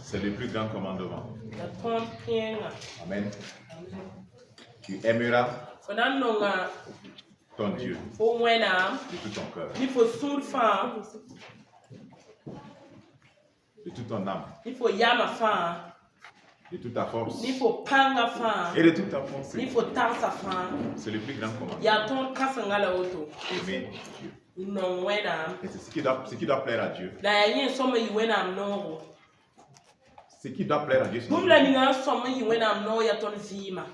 C'est le plus grand commandement. Ya ton pienga. Amen. Tu aimeras Fonan nonga ton Dieu fo wena de tout ton cœur, ni fo sur fa de toute ton âme, ni fo yama fa de toute ta force ni fo panga fa et de toute ta ni pensée. fo tarsa fa C'est le plus grand commandement. ya ton kasangala auto Aimer Dieu. non wena Et c'est ce qui doit plaire à Dieu. da ya yin so ma yi wena no Ce qui doit plaire à Dieu, c'est bum la ni nga so ma yi wena no ya ton vima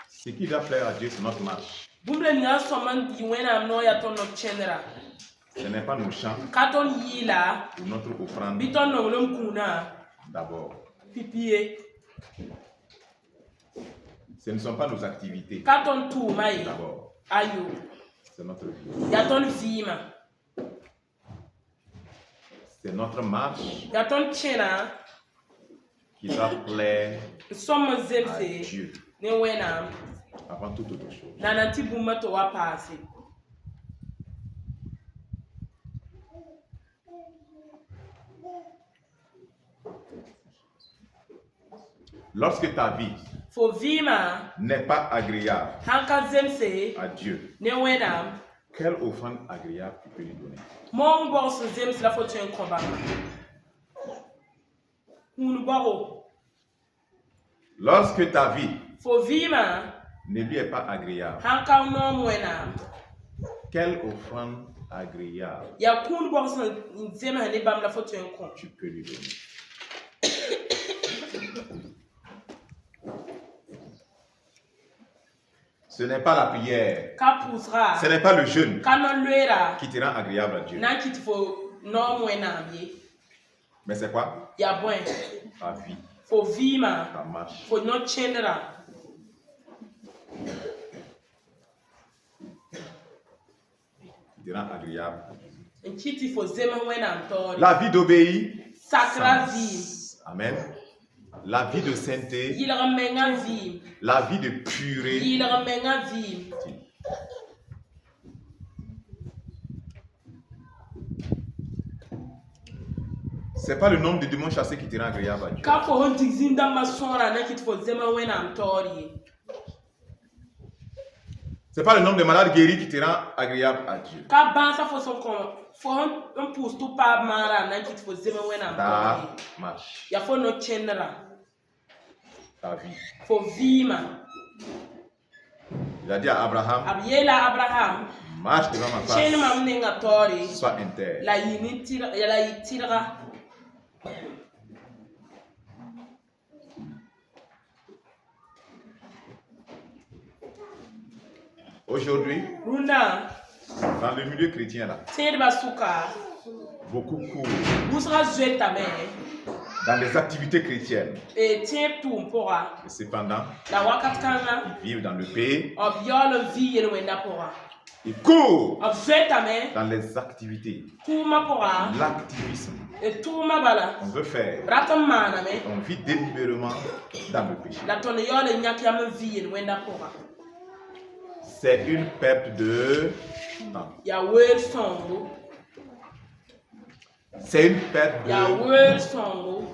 ce qui doit plaire à Dieu, c'est notre marche. bum la ni nga so ma yi wena no ya ton no chendra Ce n'est pas nos chants katon yila ou notre offrande biton no lum kuna d'abord. pipie Ce ne sont pas nos activités katon tu mai d'abord. ayo C'est notre vie. ya ton vima C'est notre marche ya ton chena qui doit plaire somme à zemse Dieu ne wena avant toute autre chose. na nanti bumma to wa passe Lorsque ta vie fo vima n'est pas agréable hanka zemse à Dieu, ne wena quelle offrande agréable tu peux lui donner? mon boss zems la fo tien komba hun baro Lorsque ta vie fo vima ne lui est pas agréable, hanka no wena quelle offrande agréable ya kun boss zem ha ne bam la fo tien kom tu peux lui donner? Ce n'est pas la prière, ka pusra ce n'est pas le jeûne ka no luera qui te rend agréable à Dieu. na kit fo no wena ye Mais c'est quoi? ya bwen Ta vie, fo vima ta marche. fo no chendra Qui te rend agréable. nkiti fo zema wena mtori La vie d'obéir. sacra vie Amen. La vie de sainteté. yilga menga vie La vie de pureté. yilga menga vie C'est pas le nombre de démons chassés qui te rend agréable à Dieu. ka fo honti zinda masora na kiti fo zema wena mtori C'est pas le nombre de malades guéris qui te rend agréable à Dieu. ka bansa fo son kon fo on pousse tout pa mara na kiti fo zema wena Ta mtori marche, ya fo no chendra ta vie. fo vima Il a dit à Abraham, abiyela abraham marche devant ma chen face, mam ninga tori sois intègre. la yini tira ya la yitira Aujourd'hui, runda dans le milieu chrétien là, tedba suka beaucoup courent busra zweta me dans les activités chrétiennes. e tien tum pora Et cependant, la wakat kanga ils vivent dans le pays, ob yolo vi yel wenda pora ils courent ob zweta me dans les activités. tuma pora L'activisme. e tuma bala On veut faire. ratam mana me On vit délibérément dans le péché. la ton yolo nyak yam vi yel wenda pora C'est une perte de temps. ya wel songo C'est une perte ya de, wel songo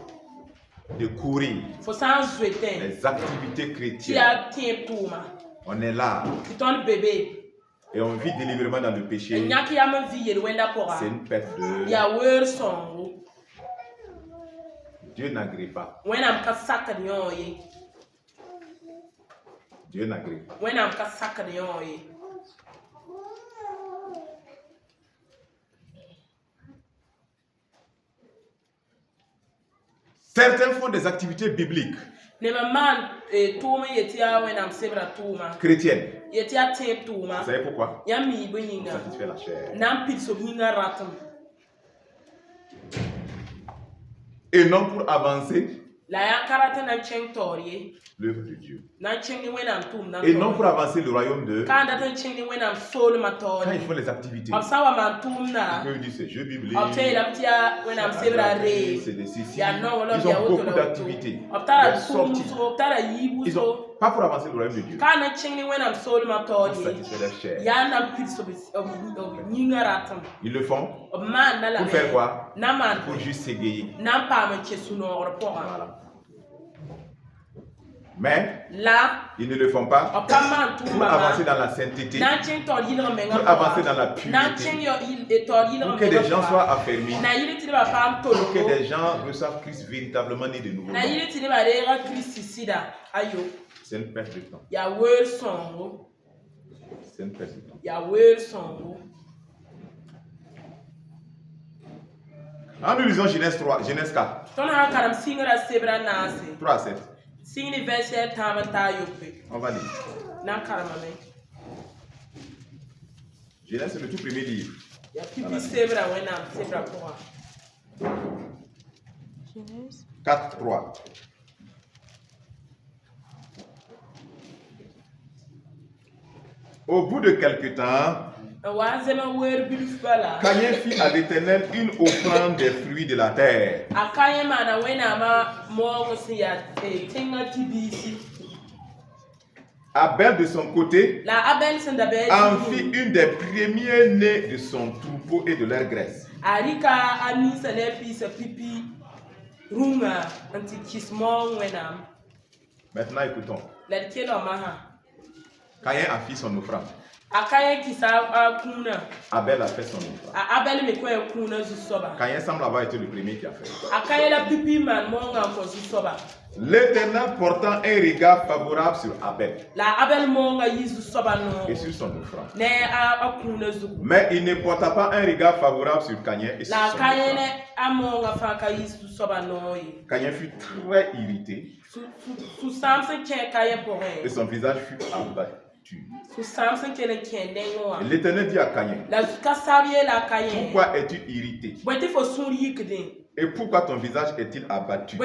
de courir. fo san zweten Les activités ti chrétiennes. ya tien tuma On est là ti ton bébé et on vit délibérément dans le péché. nyak yam vi yel wenda pora C'est une perte de... ya wel songo Dieu n'agrée pas. wena ka sakad yoye Dieu n'agrée pas. wena ka sakad yoye Certains font des activités bibliques, ne ma man tuma yetia wena msebra tuma chrétiennes. yetia te tuma Vous savez pourquoi? ya mi bonyinga Satisfaire la chair. nam pilso hinga ratam Et non pour avancer la ya karata na cheng toriye l'œuvre de Dieu. na cheng wena tum na Et non pour avancer le royaume de... kan da tan cheng wena sol ma Quand tori ils font les activités, ob sawa man tum na ils peuvent dire c'est jeux bibliques, ob te lam tia wena msebra re c'est des ceci. ya no wala Ils ya ont woto beaucoup la d'activités. ob tara Des sorties. tum so ob tara yibu Ils so ont Pas pour avancer le royaume de Dieu. Kana chingni when I'm sold my Pour toy. satisfaire leur chair. Yana pits of nyingaratam. Ils le font Man na la. pour faire quoi? Naman. Pour juste s'égayer. Nam pa me chesuno report. Voilà. Mais Là, ils ne le font pas pour avancer dans la sainteté, pour avancer dans la pureté, pour que des gens soient affermis, pour que des gens reçoivent Christ véritablement né de nouveau. C'est une perte de temps. C'est une perte de temps. En nous lisons Genèse 3, Genèse 4, 3 à 7. On va lire. Genèse, c'est le tout premier livre. Genèse 4, 3. Au bout de quelque temps, Caïn fit à l'Éternel une offrande des fruits de la terre. Abel de son côté en fit une des premiers-nés de son troupeau et de leur graisse. Maintenant écoutons. Caïn a fait son offrande. Abel a fait son offrande. Caïn semble avoir été le premier qui a fait. L'Éternel portant un regard favorable sur Abel et sur son offrande. Mais il ne porta pas un regard favorable sur Caïn et sur son offrande. Caïn fut très irrité et son visage fut abattu. Et l'Éternel dit à Caïn, pourquoi es-tu irrité? Et pourquoi ton visage est-il abattu?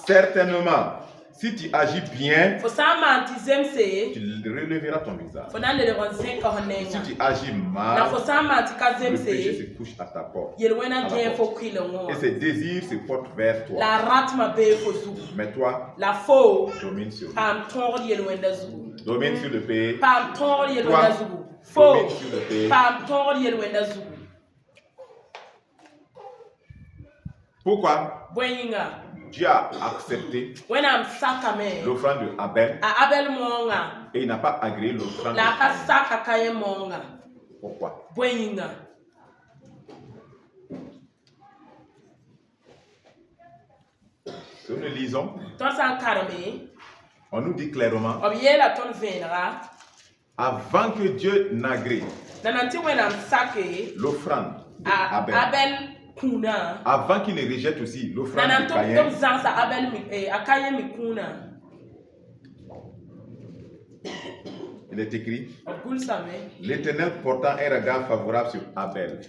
Certainement, si tu agis bien, tu relèveras ton visage. Si tu agis mal, le péché se couche à ta porte. Et ses désirs se portent vers toi. Mais toi, domine sur lui. Domine sur le pays. Toi, domine sur le pays. Pourquoi Dieu a accepté l'offrande de Abel et il n'a pas agréé l'offrande de Caïn? Pourquoi? Si nous lisons, on nous dit clairement, avant que Dieu n'agrée l'offrande d'Abel, avant qu'il ne rejette aussi l'offrande de Caïn, il est écrit, l'Éternel portant un regard favorable sur Abel.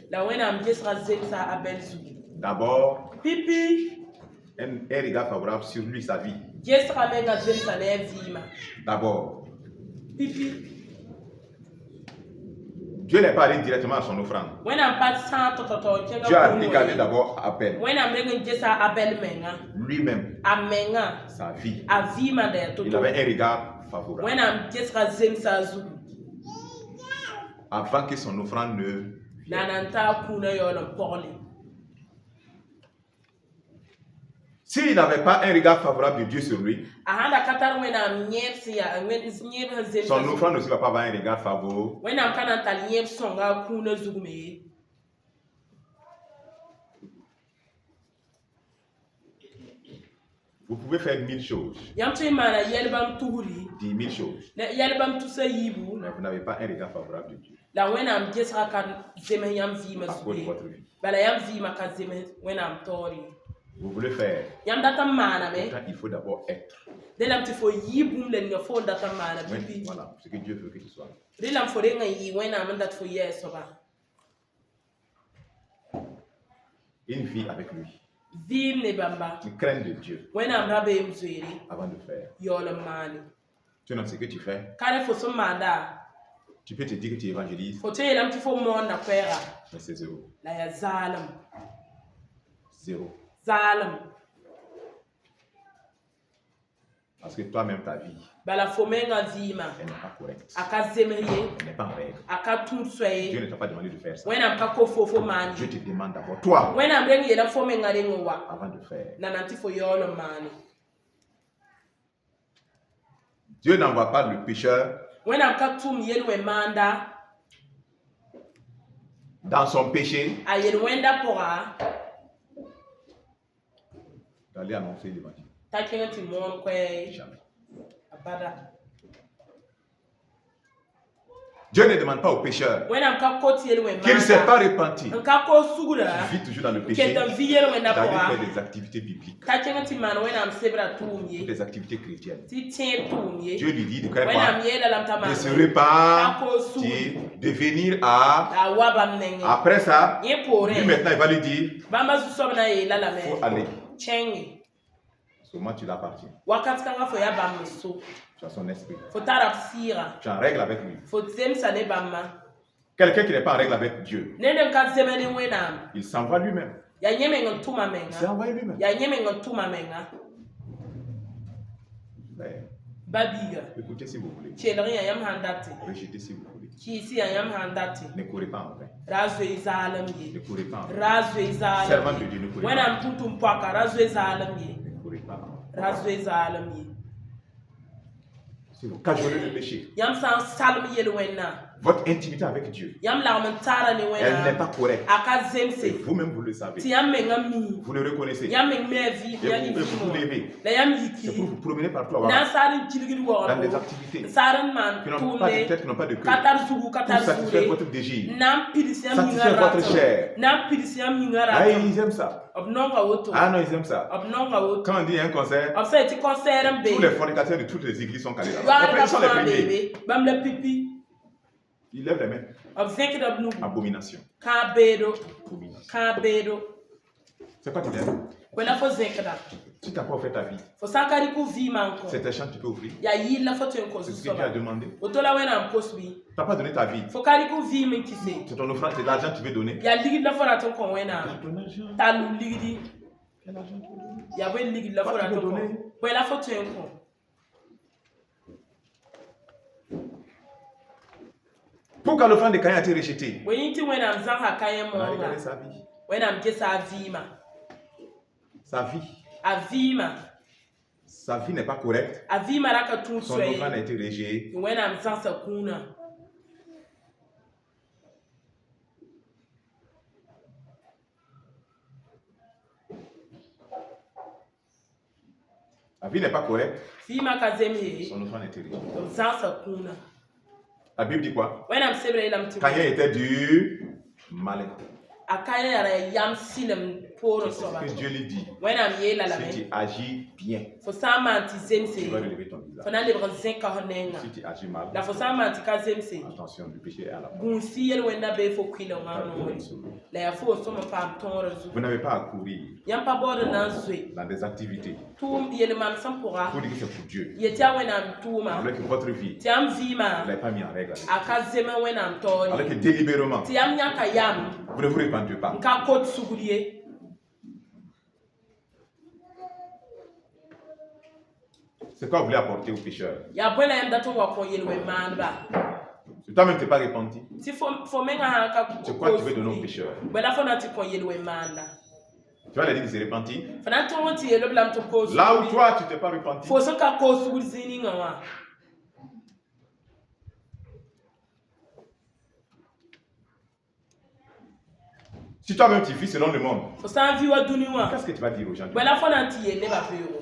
D'abord, un regard favorable sur lui, sa vie. D'abord, Dieu n'est pas allé directement à son offrande. Dieu a regardé d'abord Abel. Lui-même, sa vie. Il avait un regard favorable. Avant que son offrande ne vienne. S'il n'avait pas un regard favorable de Dieu sur lui, son offrande aussi ne va pas avoir un regard favorable. Vous pouvez faire 1000 choses, 10 000 choses, mais vous n'avez pas un regard favorable de Dieu à cause de votre vie. Vous voulez faire, pourtant il faut d'abord être. Voilà ce que Dieu veut que tu sois. Une vie avec lui. Une crainte de Dieu avant de faire. Tu sais ce que tu fais. Tu peux te dire que tu évangélises, mais c'est zéro. Zéro. Parce que toi-même, ta vie, bala fomenga vima elle n'est pas correcte. akazemrier Elle n'est pas en règle. akatumswe Dieu ne t'a pas demandé de faire ça. wena mkako fofo mani Dieu te demande d'abord, toi, wena mrengi yela fomenga rengowa avant de faire. nananti fo yolo mani Dieu n'envoie pas le pécheur wena mkatum yelwe manda dans son péché ayel wenda pora d'aller annoncer l'évangile. takenga timon kwe Jamais. abada Dieu ne demande pas au pécheur wena mkako tielwe manda qu'il ne s'est pas repenti, mkako sugura qui vit toujours dans le péché, kenda viyel wenda d'aller pora faire des activités bibliques, takenga timana wena msebra tumye des activités chrétiennes. ti tien tumye Dieu lui dit de quand wena même myela lamtama de se repentir, de venir à... awaba mnenge Après ça, ye pore lui maintenant il va lui dire, bamba zusobna yela la il faut me aller. chenge Seulement tu l'appartiens. wakati kanga fo ya bamba so Tu as son esprit. fo tarapsira Tu es en règle avec lui. fo zemsa ne bamba Quelqu'un qui n'est pas en règle avec Dieu, nende mka zemene wena il s'envoie lui-même. ya nyeme ngantuma Il s'est menga envoyé lui-même. ya nyeme ngantuma menga Mais, babiga écoutez si vous voulez. chelri ya yam handati Rejetez si vous voulez. kisi ya yam handati Ne courez pas en vain. razo izalam Ne ye courez pas en vain. razo izalam Servant de Dieu, ne courez wena pas. mputu mpwaka razo izalam ye Ne courez pas en vain. razo izalam ye Si vous cajolez le péché, yam san salm yel wena votre intimité avec Dieu, yam lagm tara ne elle n'est wena pas correcte. aka Et zemse vous-même, vous le savez. ti yam menga mi Vous le reconnaissez. yam meng me vi Et ya vous, vous levez. la yam C'est pour yiki vous promener partout à Ouaga, na sarin jilgir wo dans des activités sarin man qui n'ont pas de tumle tête, qui n'ont pas de queue. katar zugu Pour katar satisfaire zure votre désir. nam pilis yam Satisfaire votre chair. nam pilis yam Ah, yingara ils aiment ça. ob nonga woto Ah non, ils aiment ça. ob nonga woto Quand on dit un concert, ob sa ti concert tous les mbe fornicateurs de toutes les églises sont calés là. wara Après, ba ils sont les fa premiers. bebe bam la pipi Ils lèvent les mains. ob zek dob nu Abomination. ka bedo Abomination. ka bedo C'est quoi tu lèves? wala fo zek da Si tu n'as pas offert ta vie, fo sakari ku vi manko c'est un chant que tu peux offrir. ya yilla fo ten ko C'est ce zu que Dieu a soba demandé. otola wena mposbi Tu n'as pas donné ta vie. fo kari ku vi min kise C'est ton offrande, c'est l'argent que tu veux donner. ya ligi la fo ra ton ko wena Ton argent. talu ligi Quel argent tu veux donner? ya we ligi la fo ra ton ko wela fo ten ko Pourquoi l'offrande de Caïn a été rejetée? we ti wena mzan ha kayen On a mo regardé sa vie. wena mke sa vima Sa vie. avima Sa vie n'est pas correcte. avima raka tun Son soye offrande a été rejetée. wena mzan sa kuna La vie n'est pas correcte. vima ka zemhe Son offrande a été rejetée. mzan sa kuna La Bible dit quoi? wena msebre ila mti Caïn était du malin. akaya yara yam sinem poro C'est soba ce que Dieu lui dit. wena myela la Si me tu agis bien, fo sama anti zemse tu vas relever ton visage. fo na le brazin ka honenga Si tu agis mal, la fo sama anti ka zemse attention, le péché est à la porte. gunsi yel wenda be fo kwilo ngano la ya fo so ma pam tonro zu Vous n'avez pas à courir yam pa bodo nan zwe dans des activités tum yel man sam pora pour dire que c'est pour Dieu. yetia wena Alors mtuma que votre vie, tiam vous vima ne l'avez pas mis en règle. akazema wena Alors mtoni que délibérément, tiam nyaka yam vous ne vous repentez pas. nka kot sugurie C'est quoi vous voulez apporter au pécheur? ya bwela yam dato wa ko yel we manba Si toi-même tu n'es pas repenti, ti fo menga ha ka c'est quoi tu veux donner au pécheur? bwela fo na ti ko yel we manda Tu vas lui dire de se repentir. fana to ti yel blam to ko Là où toi tu t'es pas repenti, fo so ka ko suguri zini ngawa si toi-même tu vis selon le monde, fo san vi wa duniwa qu'est-ce que tu vas dire aux gens? bwela fo na ti yel ne ba pero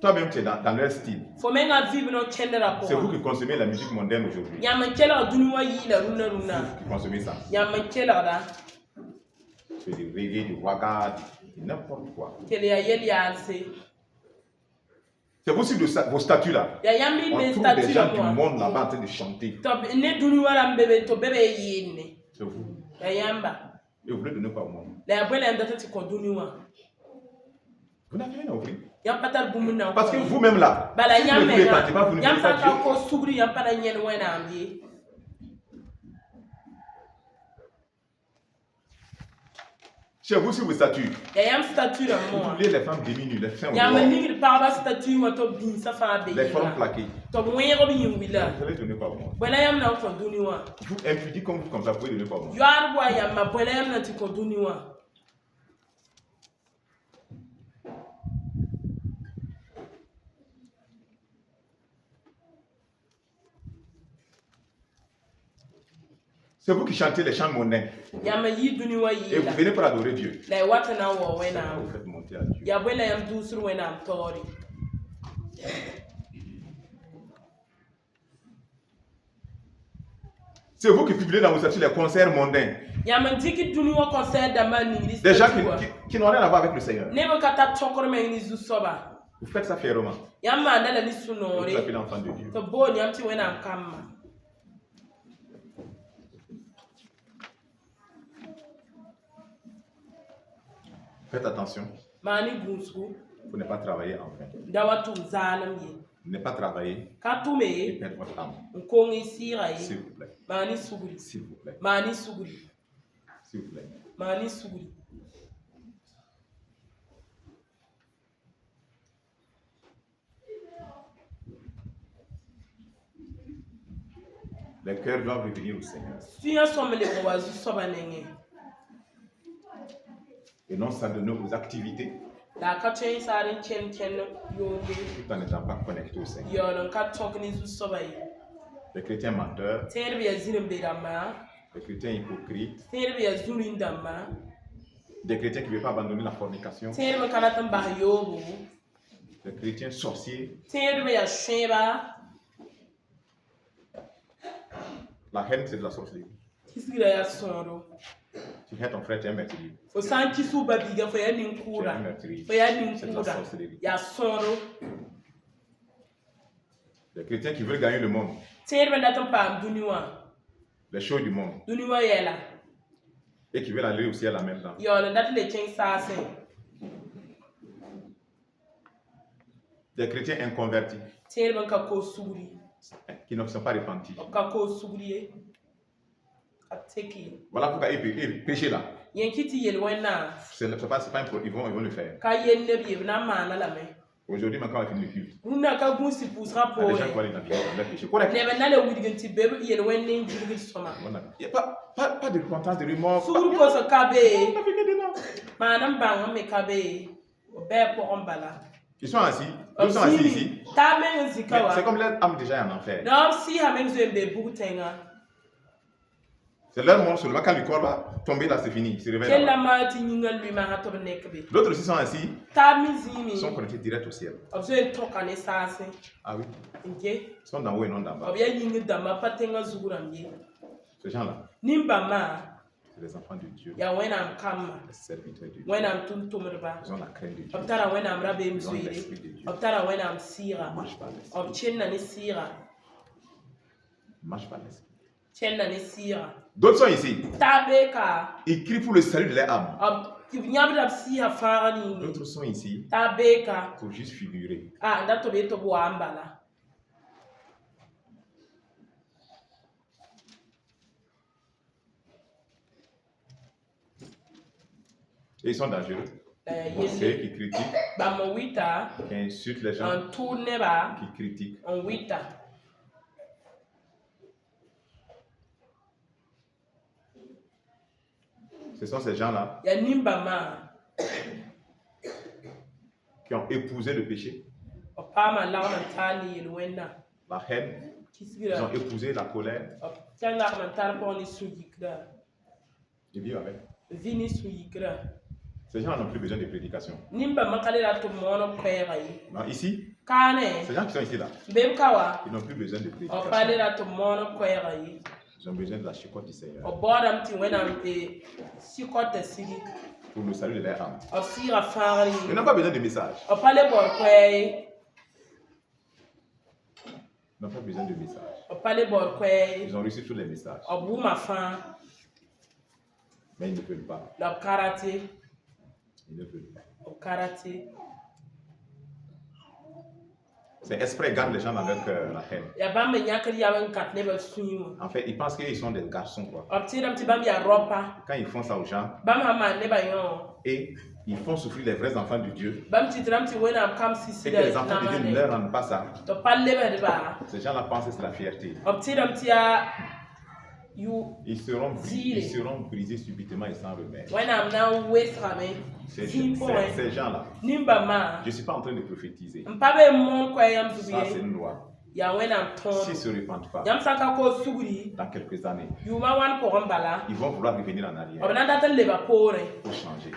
Toi-même tu es dans leur style. fo menga vi no chendera C'est vous ko qui consommez la musique mondaine aujourd'hui. nyama kela duniwa yi la runa runa Vous qui consommez ça. nyama kela da C'est du reggae, du waka, du n'importe quoi. kele ya yel ya se C'est vous sur vos statuts là. ya yambi On be trouve des statue gens du moi monde là-bas en train de chanter. to ne duniwa la mbebe to bebe yinne C'est vous. ya yamba Et vous voulez donner quoi au monde? la ya bwela yam dato ti ko duniwa Vous n'avez rien à offrir. yam patal bumuna Parce que vous-même là, bala si vous yam ne vous répandez pas, vous ne yam verrez sa pas ka Dieu. ko suguri yam pana nyen wena ambi Chez vous, sur vos statuts, vous oubliez les femmes diminuées, les femmes les formes plaquées. Vous allez donner quoi moi? Vous impudiques comme ça, vous pouvez donner quoi moi? C'est vous qui chantez les chants mondains. Et vous venez pour adorer Dieu. Vous faites monter à Dieu. C'est vous qui publiez dans vos statuts les concerts mondains. Des gens qui n'ont rien à voir avec le Seigneur. Vous faites ça fièrement. Vous appelez l'enfant de Dieu. Faites attention. Vous ne pas travailler en vain. Ne pas travailler et perdre votre âme. S'il vous plaît. S'il vous plaît. S'il vous plaît. Les cœurs doivent revenir au Seigneur. Et non s'adonner aux activités tout en n'étant pas connecté au Seigneur. Les chrétiens menteurs, les chrétiens hypocrites, des chrétiens qui ne veulent pas abandonner la fornication, les chrétiens sorciers. La haine, c'est de la sorcellerie. Tu hais ton frère, tu es un meurtrier. C'est un meurtrier. C'est de la sorcellerie. Les chrétiens qui veulent gagner le monde, les choses du monde, et qui veulent aller au ciel en même temps. Des chrétiens inconvertis qui ne sont pas repentis. Voilà pourquoi ils péchent là. C'est pas ils vont le faire. Aujourd'hui, quand on finit le culte, il y a des gens qui vont aller dans le péché. Correct. Il n'y a pas de repentance, de remords. Ils sont assis. Ils sont assis ici. C'est comme leur âme déjà en enfer. C'est leur monde seulement. Quand le corps va tomber là, c'est fini. Il se réveille. D'autres aussi sont assis. Ils sont connectés direct au ciel. Ah oui. Ils sont d'en haut et non d'en bas. Ces gens-là, c'est les enfants de Dieu. Les serviteurs de Dieu. Ils ont la crainte de Dieu. Ils ont l'esprit de Dieu. Marche par l'esprit. Marche par l'esprit. D'autres sont ici. Ils crient pour le salut de leur âme. D'autres sont ici pour juste figurer. Et ils sont dangereux. Ceux qui critiquent, qui insultent les gens, qui critiquent. Ce sont ces gens-là qui ont épousé le péché, la haine, ils ont épousé la colère. Ils vivent avec. Ces gens n'ont plus besoin de prédication. Non, ici, ces gens qui sont ici là, ils n'ont plus besoin de prédication. Ils ont besoin de la chicotte du Seigneur pour le salut de leur âme. Ils n'ont pas besoin de message. Ils n'ont pas besoin de message. Ils ont reçu tous les messages. Mais ils ne veulent pas. Ils ne veulent pas. C'est exprès, garde les gens dans leur cœur, la haine. En fait, ils pensent qu'ils sont des garçons, quoi. Quand ils font ça aux gens, et ils font souffrir les vrais enfants de Dieu, et que les enfants de Dieu ne leur rendent pas ça, ces gens-là pensent que c'est la fierté. Ils seront brisés subitement et sans remède. Ces gens-là, je ne suis pas en train de prophétiser. Ça, c'est une loi. S'ils ne se répandent pas, dans quelques années, ils vont vouloir revenir en arrière pour changer.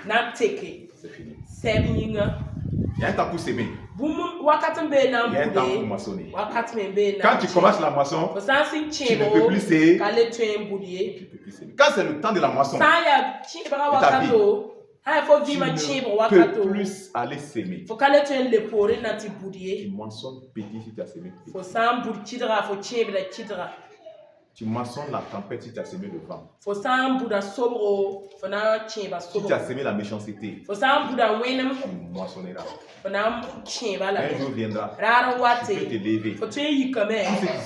C'est fini. Il y a un temps pour s'aimer. Il y a un temps pour moissonner. Quand tu commences la moisson, tu ne peux plus s'aimer. Quand c'est le temps de la moisson, ta vie, tu ne peux plus aller s'aimer. Tu moissonnes petit si tu as semé petit. Tu moissonnes la tempête si tu as semé le vent. Si tu as semé la méchanceté, tu moissonneras. Un jour viendra, tu peux te lever. Tous ceux qui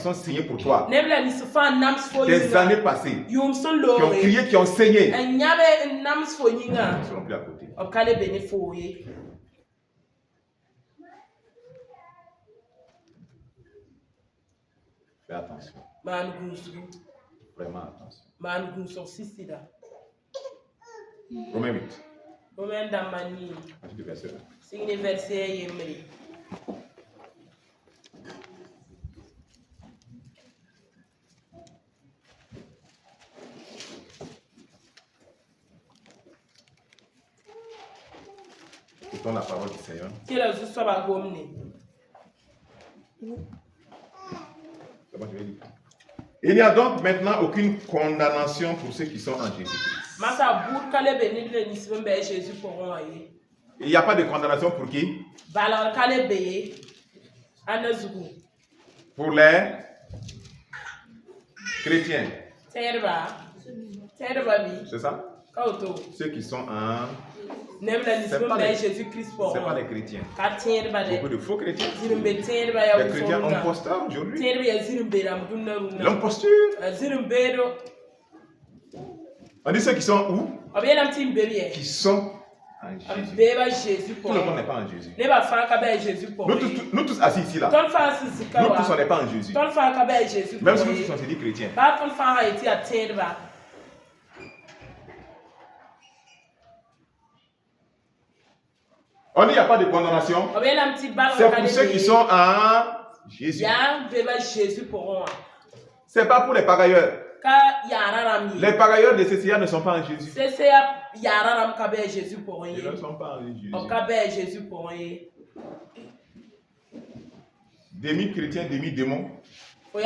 sont signés pour toi, des années passées, qui ont crié, qui ont saigné, ils ne seront plus à côté. Fais attention. Vraiment attention. Romains 8. Verset 1. Écoutons la parole du Seigneur. Il n'y a donc maintenant aucune condamnation pour ceux qui sont en Jésus-Christ. Il n'y a pas de condamnation pour qui? Pour les chrétiens. C'est ça? Ceux qui sont en... C'est pas les chrétiens. Beaucoup de faux chrétiens. Les chrétiens imposteurs aujourd'hui. L'imposture. On dit ceux qui sont où? Qui sont en Jésus. Tout le monde n'est pas en Jésus. Nous tous assis ici là. Nous tous on n'est pas en Jésus. Même si nous tous on se dit chrétiens. On dit qu'il n'y a pas de condamnation. C'est pour ceux qui sont en Jésus. C'est pas pour les pagailleurs. Les pagailleurs de CCA ne sont pas en Jésus. Ils ne sont pas en Jésus. Demi-chrétien, demi-démon. On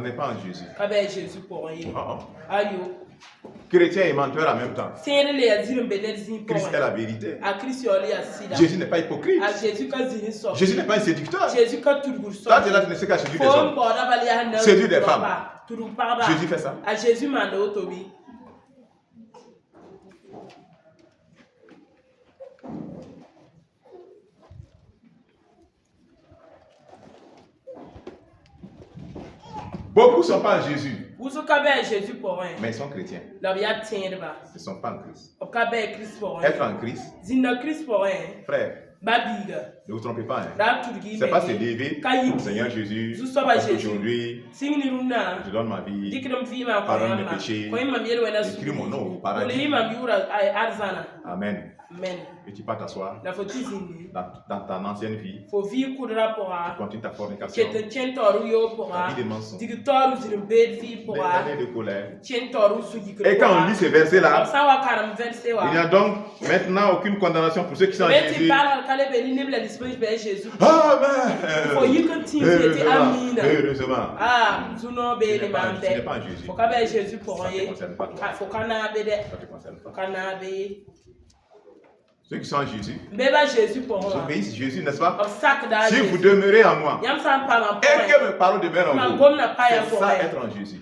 n'est pas en Jésus. Chrétien et menteur en même temps. Christ est la vérité. Jésus n'est pas hypocrite. Jésus n'est pas un séducteur. Toi, tu es là, tu ne sais qu'à séduire des hommes. Séduire des femmes. Jésus fait ça. Beaucoup ne sont pas en Jésus. Mais ils sont chrétiens. Ils ne sont pas en Christ. Être en Christ, frère, ne vous trompez pas. Ce n'est pas se lever, Seigneur Jésus, aujourd'hui, je donne ma vie, pardonne mes péchés, écris mon nom au paradis. Amen. Et tu peux t'asseoir dans ta ancienne vie. Tu continues ta fornication, ta vie de mensonge, des années de colère. Et quand on lit ces versets-là, il n'y a donc maintenant aucune condamnation pour ceux qui sont en Jésus. Heureusement. Tu n'es pas en Jésus. Ça ne te concerne pas toi. Ça ne te concerne pas. Ceux qui sont en Jésus, vous obéissez Jésus, n'est-ce pas? Si vous demeurez en moi, et que mes paroles demeurent en vous, c'est ça être en Jésus.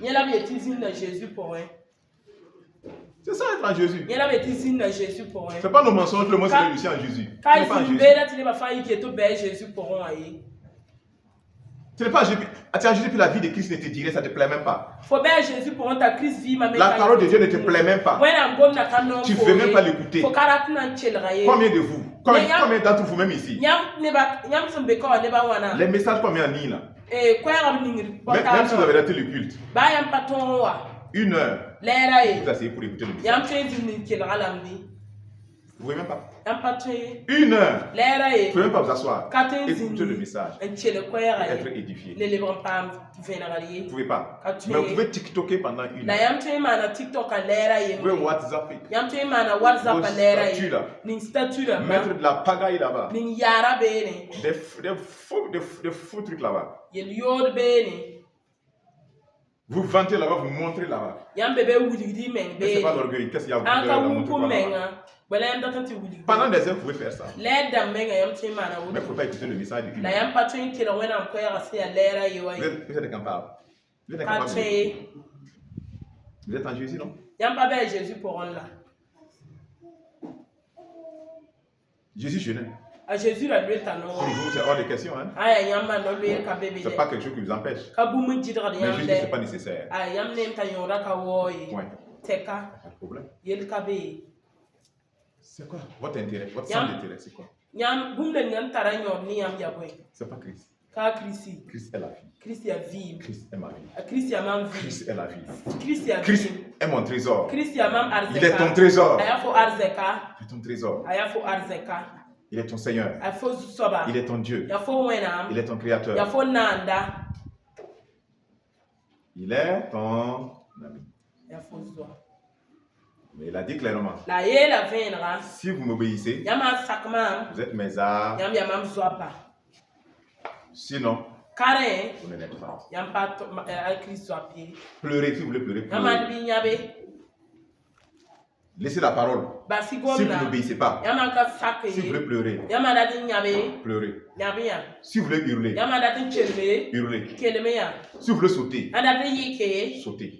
C'est ça être en Jésus. Il y a la bêtise de Jésus pour un. C'est pas nos mensonges, le mot c'est réussi en Jésus. Quand il tu n'es pas fait qui est tout bel Jésus pour un. Tu n'es pas Jésus. Tu as Jésus puis la vie de Christ ne te dirait, ça ne te plaît même pas. Faut bien Jésus pour un ta Christ vie ma. La parole de Dieu ne te plaît même pas. Tu ne veux même pas l'écouter. Combien de vous? Combien d'entre vous même ici? Les messages combien en ligne là? Même si vous avez raté le culte. 1 heure. Vous asseyez pour écouter le message. Vous ne pouvez même pas. 1 heure. Vous ne pouvez même pas vous asseoir. Écouter le message. Être édifié. Vous ne pouvez pas. Mais vous pouvez TikToker pendant 1 heure. Vous pouvez WhatsApper. Vos statuts là. Mettre de la pagaille là-bas. Des faux trucs là-bas. Vous vantez là-bas, vous montrez là-bas. Mais c'est pas l'orgueil. Qu'est-ce qu'il y a à vous montrer là-bas? Pendant des heures, vous pouvez faire ça. Mais il ne faut pas écouter le message de Dieu. Vous êtes incapable. Vous êtes incapable. Vous êtes en Jésus, non? Jésus jeûnait. Jésus a lui pour vous, c'est hors de question. Hein? C'est pas quelque chose qui vous empêche. Mais juste que ce n'est pas nécessaire. Point. Pas de problème. C'est quoi votre intérêt? Votre centre d'intérêt, c'est quoi? C'est pas Christ. Christ est la vie. Christ est ma vie. Christ est la vie. Christ est mon trésor. Il est ton trésor. Il est ton trésor. Il est ton Seigneur. Il est ton Dieu. Il est ton Créateur. Il est ton ami. Mais il a dit clairement, si vous m'obéissez, vous êtes mes arts. Sinon, vous ne l'êtes pas. Pleurez, si vous voulez pleurer, pleurez. Laissez la parole. Si vous n'obéissez pas, si vous voulez pleurer, pleurez. Si vous voulez hurler, hurlez. Si vous voulez sauter, sautez.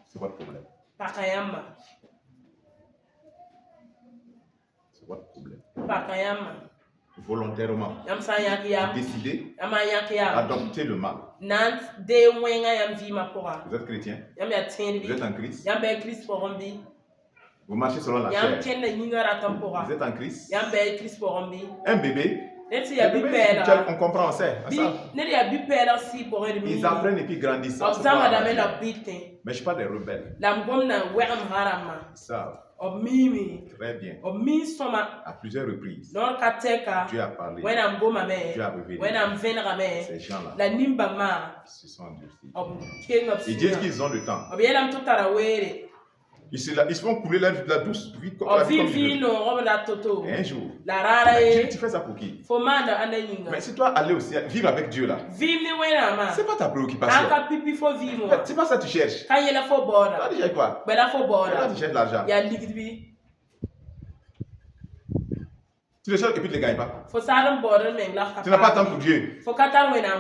C'est votre problème. C'est votre problème. Volontairement, décidez d'adopter le mal. Vous êtes chrétien, vous êtes en Christ, vous marchez selon la chair, vous êtes en Christ. Un bébé, on comprend, on sait. Ils apprennent et puis grandissent. Mais je parle des rebelles. Ça. Très bien. À plusieurs reprises, Dieu a parlé. Dieu a révélé. Ces gens-là, ce sont endurcis. Ils disent qu'ils ont le temps. Ils se font couler la douce vie comme ils veulent. Et un jour, Dieu, tu fais ça pour qui? Mais si toi aller aussi vivre avec Dieu là, c'est pas ta préoccupation. C'est pas ça que tu cherches. Toi tu cherches quoi? Toi tu cherches l'argent. Tu le cherches et puis tu ne le gagnes pas. Tu n'as pas de temps pour Dieu.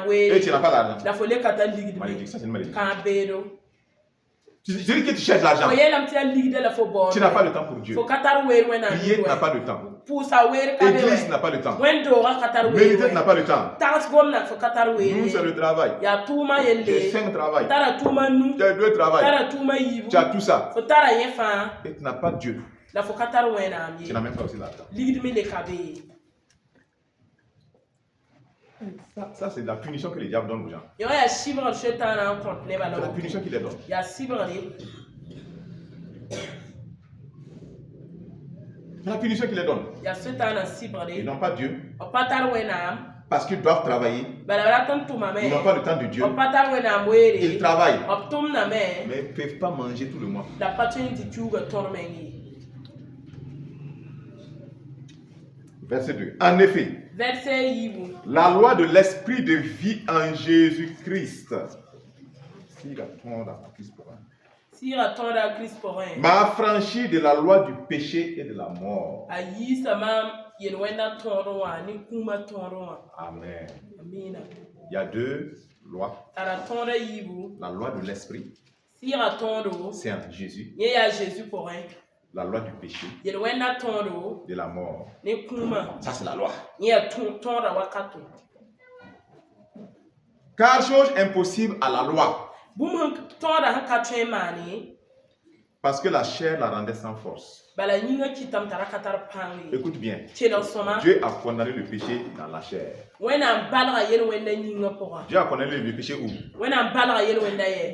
Et tu n'as pas l'argent. Malédiction, c'est une malédiction. Tu dis que tu cherches l'argent. Tu n'as pas le temps pour Dieu. Prier, tu n'as pas le temps. Église n'a pas le temps. Méditer, tu n'as pas le temps. Nous, c'est le travail. J'ai 5 travail. Tu as 2 travail. Tu as tout ça. Et tu n'as pas Dieu. Tu n'as même pas aussi l'argent. Ça c'est la punition que le diable donne aux gens. C'est la punition qu'il les donne. C'est la punition qu'il les donne. Ils n'ont pas Dieu. Parce qu'ils doivent travailler. Ils n'ont pas le temps de Dieu. Ils travaillent. Mais ils ne peuvent pas manger tout le mois. Verset 2. En effet, la loi de l'esprit de vie en Jésus-Christ m'a affranchi de la loi du péché et de la mort. Amen. Il y a 2 lois. La loi de l'esprit C'est en Jésus. La loi du péché, de la mort. Ça, c'est la loi. Car chose impossible à la loi. Parce que la chair la rendait sans force. Écoute bien. Dieu a condamné le péché dans la chair. Dieu a condamné le péché où?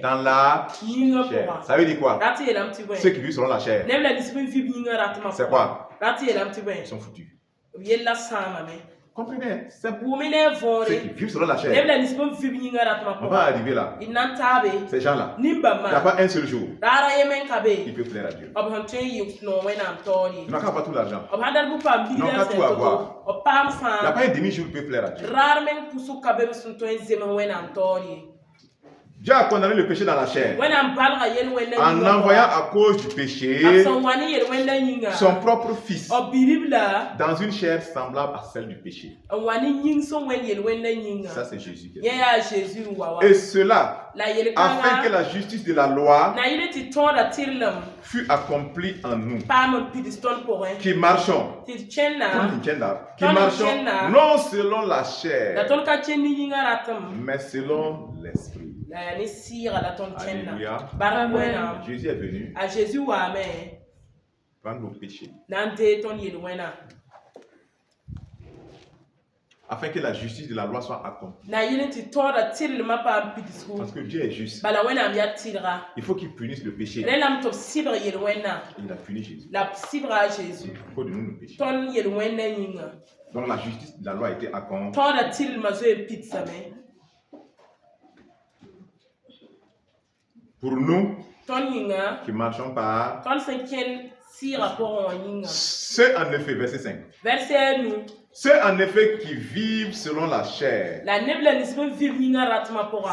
Dans la chair. Ça veut dire quoi? Ceux qui vivent selon la chair. C'est quoi? Ils sont foutus. Comprenez? Ceux qui vivent selon la chair. On va arriver là. Ces gens-là. Il n'y a pas un seul jour qui peut plaire à Dieu. Ils n'ont pas tout l'argent. Ils n'ont pas tout avoir. Il n'y a pas un demi-jour qui peut plaire à Dieu. Dieu a condamné le péché dans la chair en envoyant à cause du péché son propre fils dans une chair semblable à celle du péché. Ça, c'est Jésus. Et cela afin que la justice de la loi fût accomplie en nous qui marchons non selon la chair mais selon l'esprit. Alléluia. Jésus est venu prendre nos péchés afin que la justice de la loi soit accomplie. Parce que Dieu est juste. Il faut qu'il punisse le péché. Il a puni Jésus. Il faut de nous nos péchés. Donc la justice de la loi a été accomplie. Pour nous qui marchons par ceux en effet, verset 5. Ceux en effet qui vivent selon la chair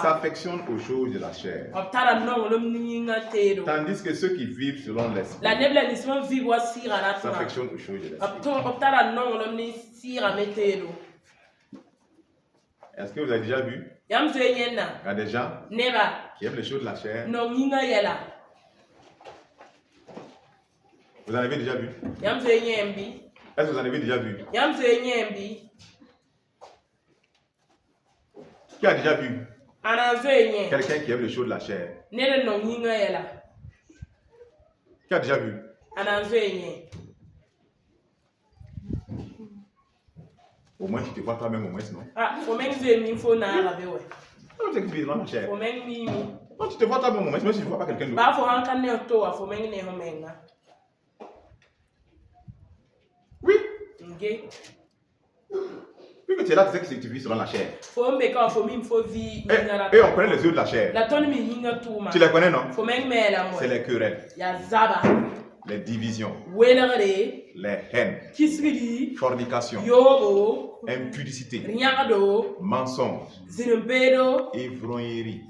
s'affectionnent aux choses de la chair. Tandis que ceux qui vivent selon l'esprit s'affectionnent aux choses de l'esprit. Est-ce que vous avez déjà vu? Il y a des gens qui aiment les choses de la chair. Vous en avez déjà vu? Est-ce que vous en avez déjà vu? Qui a déjà vu quelqu'un qui aime les choses de la chair? Qui a déjà vu? Au moins, tu te vois toi-même, au moins, non? Non, tu te vois la chair. Non, tu te vois toi-même, au moins, sinon tu ne vois pas quelqu'un d'autre. Oui. Vu que tu es là, tu sais que tu vis selon la chair. Et on connaît les œufs de la chair. Tu les connais, non? C'est les querelles, les divisions, les haines, fornication, impudicité, mensonge, ivrognerie,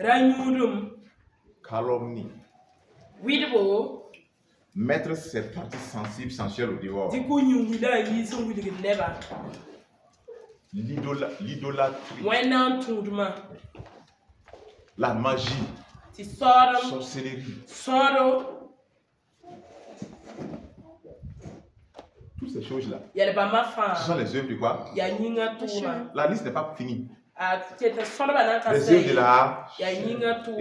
calomnie, mettre ses parties sensibles sensuelles au dehors, l'idolâtrie, la magie, sorcellerie. Toutes ces choses-là, ce sont les œuvres de quoi? La liste n'est pas finie. Les œuvres de la chair. Et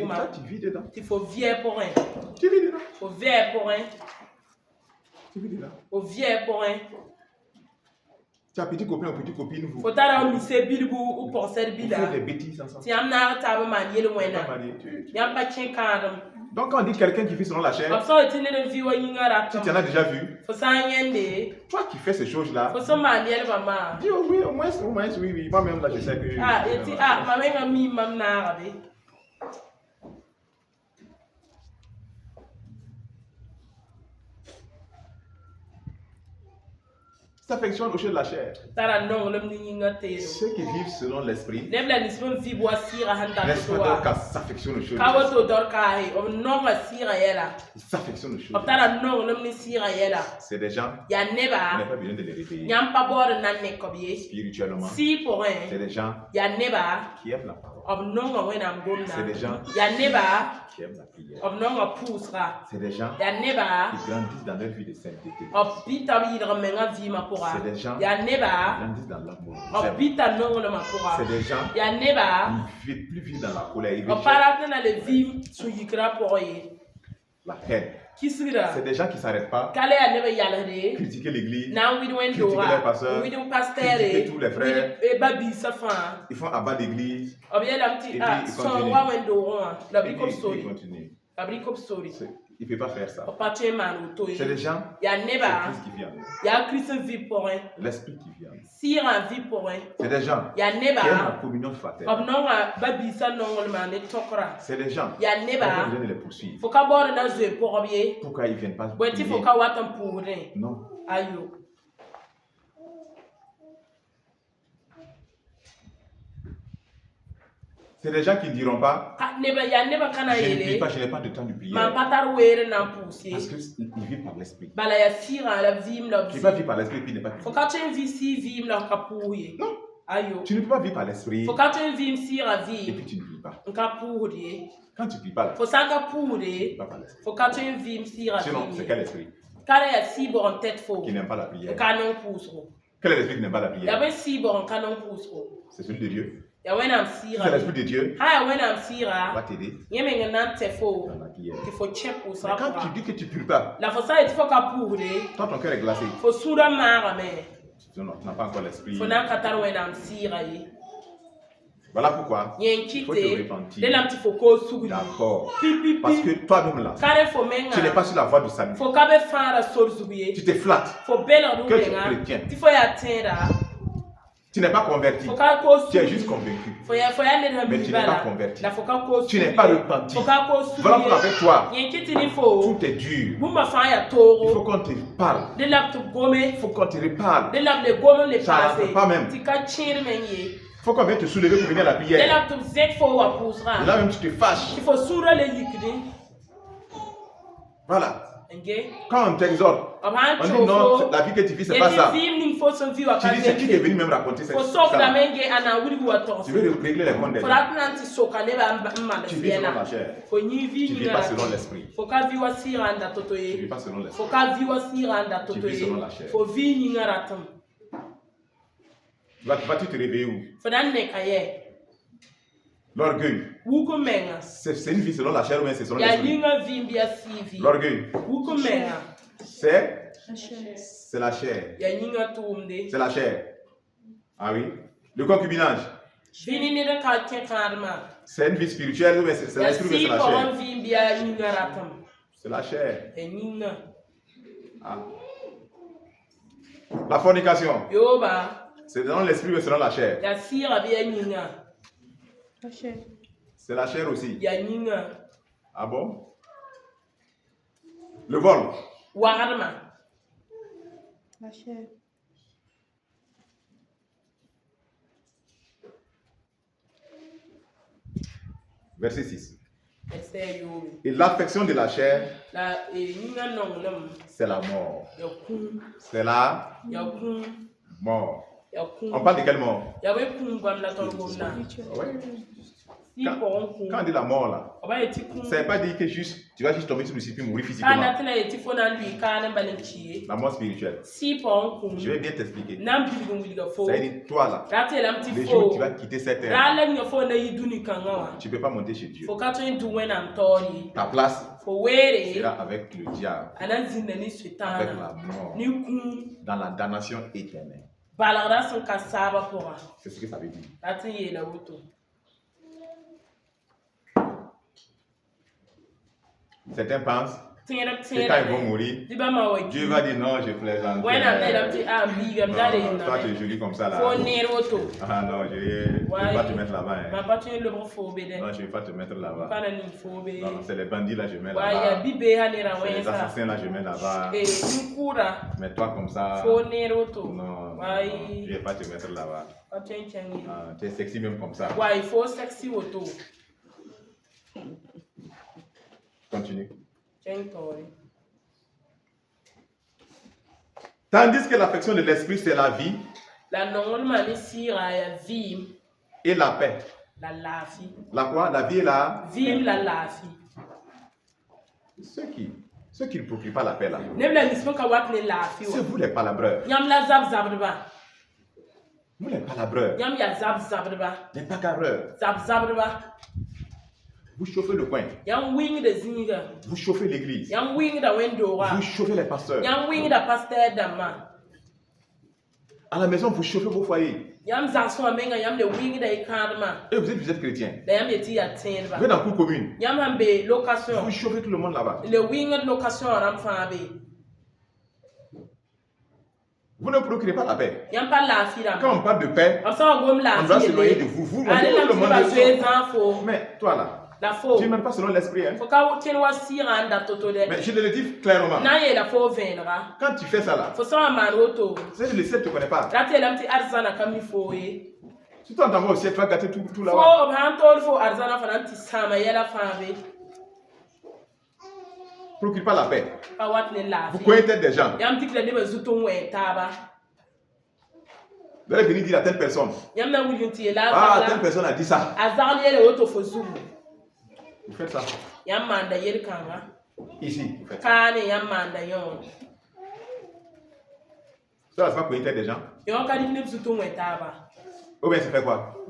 toi, tu vis dedans. Tu vis dedans. Tu as petit copain ou petite copine, vous faites des bêtises ensemble. Donc quand on dit quelqu'un qui vit selon la chair, si tu en as déjà vu, toi qui fais ces choses-là, dis oh, oui, au moins oui, moi-même là je sais que... s'affectionnent aux choses de la chair. Ceux qui vivent selon l'esprit, laisse-moi donc qu'à s'affectionner aux choses de l'esprit. Ils s'affectionnent aux choses de l'esprit. C'est des gens, on n'a pas besoin de les réveiller. Spirituellement, c'est des gens qui aiment la parole. C'est des gens qui aiment la prière. C'est des gens qui grandissent dans leur vie de sainteté. C'est des gens qui grandissent dans l'amour. C'est des gens qui ne vivent plus vivre dans la colère. Ils la haine. C'est des gens qui ne s'arrêtent pas critiquer l'église, critiquer les pasteurs, critiquer tous les frères. Ils font abat l'église et puis ils continuent. Il ne peut pas faire ça. C'est des gens, c'est Christ qui vit en eux. L'esprit qui vit en eux. C'est des gens qui aiment la communion fraternelle. C'est des gens qui ont besoin de les poursuivre. Pourquoi ils ne viennent pas prier? Non. C'est des gens qui ne diront pas, je ne prie pas, je n'ai pas de temps de prière. Parce qu'ils vivent par l'esprit. Tu ne peux pas vivre par l'esprit et puis ne pas prier. Non. Tu ne peux pas vivre par l'esprit et puis tu ne pries pas. Quand tu ne pries pas, tu ne pries pas par l'esprit. Sinon, c'est quel esprit qui n'aime pas la prière? Quel est l'esprit qui n'aime pas la prière? C'est celui de Dieu. C'est l'esprit de Dieu va t'aider dans la prière. Mais quand tu dis que tu ne pries pas, toi ton cœur est glacé. Tu n'as pas encore l'esprit. Voilà pourquoi il faut te repentir d'abord. Parce que toi-même là, tu n'es pas sur la voie du salut. Tu te flattes que tu es chrétien. Tu n'es pas converti. Tu es juste convaincu. Mais tu n'es pas converti. Tu n'es pas repenti. Voilà pourquoi avec toi, tout est dur. Il faut qu'on te parle. Il faut qu'on te reparle. Ça ne pas même. Il faut qu'on vienne te soulever pour venir à la prière. Et là même tu te fâches. Voilà. Quand on t'exhorte, on dit non, la vie que tu vis, c'est pas ça. Tu dis c'est qui est venu même raconter cette histoire. Tu veux régler les comptes des gens. Tu vis selon la chair. Tu ne vis pas selon l'esprit. Tu ne vis pas selon l'esprit. Tu vis selon la chair. Vas-tu te réveiller où? L'orgueil. C'est une vie selon la chair ou bien c'est selon l'esprit? L'orgueil. C'est la chair. C'est la chair. Ah oui. Le concubinage. C'est une vie spirituelle ou bien c'est l'esprit ou bien c'est la chair? C'est la chair. Ah. La fornication. C'est selon l'esprit ou selon la chair? C'est la chair aussi. Ah bon? Le vol. La chair. Verset 6. Et l'affection de la chair, c'est la mort. C'est la mort. On parle de quelle mort? Quand on dit la mort là, ça ne veut pas dire que tu vas juste tomber sur le ciel et mourir physiquement. La mort spirituelle. Je vais bien t'expliquer. Ça veut dire toi là, le jour où tu vas quitter cette terre, tu ne peux pas monter chez Dieu. Ta place sera avec le diable, avec la mort, dans la damnation éternelle. C'est ce que ça veut dire. Certains pensent Et quand ils vont mourir, Dieu va dire non, je plaisante. Toi, tu es joli comme ça là. Ah non, je ne vais pas te mettre là-bas. Hein. Non, je ne vais pas te mettre là-bas. Non, c'est les bandits là, je mets là-bas. C'est les assassins là, je mets là-bas. Mais toi comme ça, non, je ne vais pas te mettre là-bas. Tu es sexy même comme ça. Ouais, il faut sexy auto. Continue. Tandis que l'affection de l'esprit, c'est la vie et la paix. La quoi? La vie et la... Ceux qui ne procurent pas la paix là, c'est vous les palabreurs. Vous les palabreurs, les bagarreurs. Vous chauffez le coin. Vous chauffez l'église. Vous chauffez les pasteurs. À la maison, vous chauffez vos foyers. Et vous êtes chrétien. Vous êtes dans la cour commune. Vous chauffez tout le monde là-bas. Vous ne procurez pas la paix. Quand on parle de paix, on doit s'éloigner de vous. Vous, le monde. Mais toi là, tu ne m'aimes pas selon l'esprit. Hein? Mais je te le dis clairement. Quand tu fais ça là, c'est le ciel ne te connaît pas. Si tu entends au ciel, tu vas gâter tout là-bas. Procure pas la paix. Vous connaissez des gens. Vous allez venir dire à telle personne. Ah, telle personne a dit ça. Vous faites ça. Ici, vous faites ça. Ça va connaître des gens. Ou bien ça fait quoi?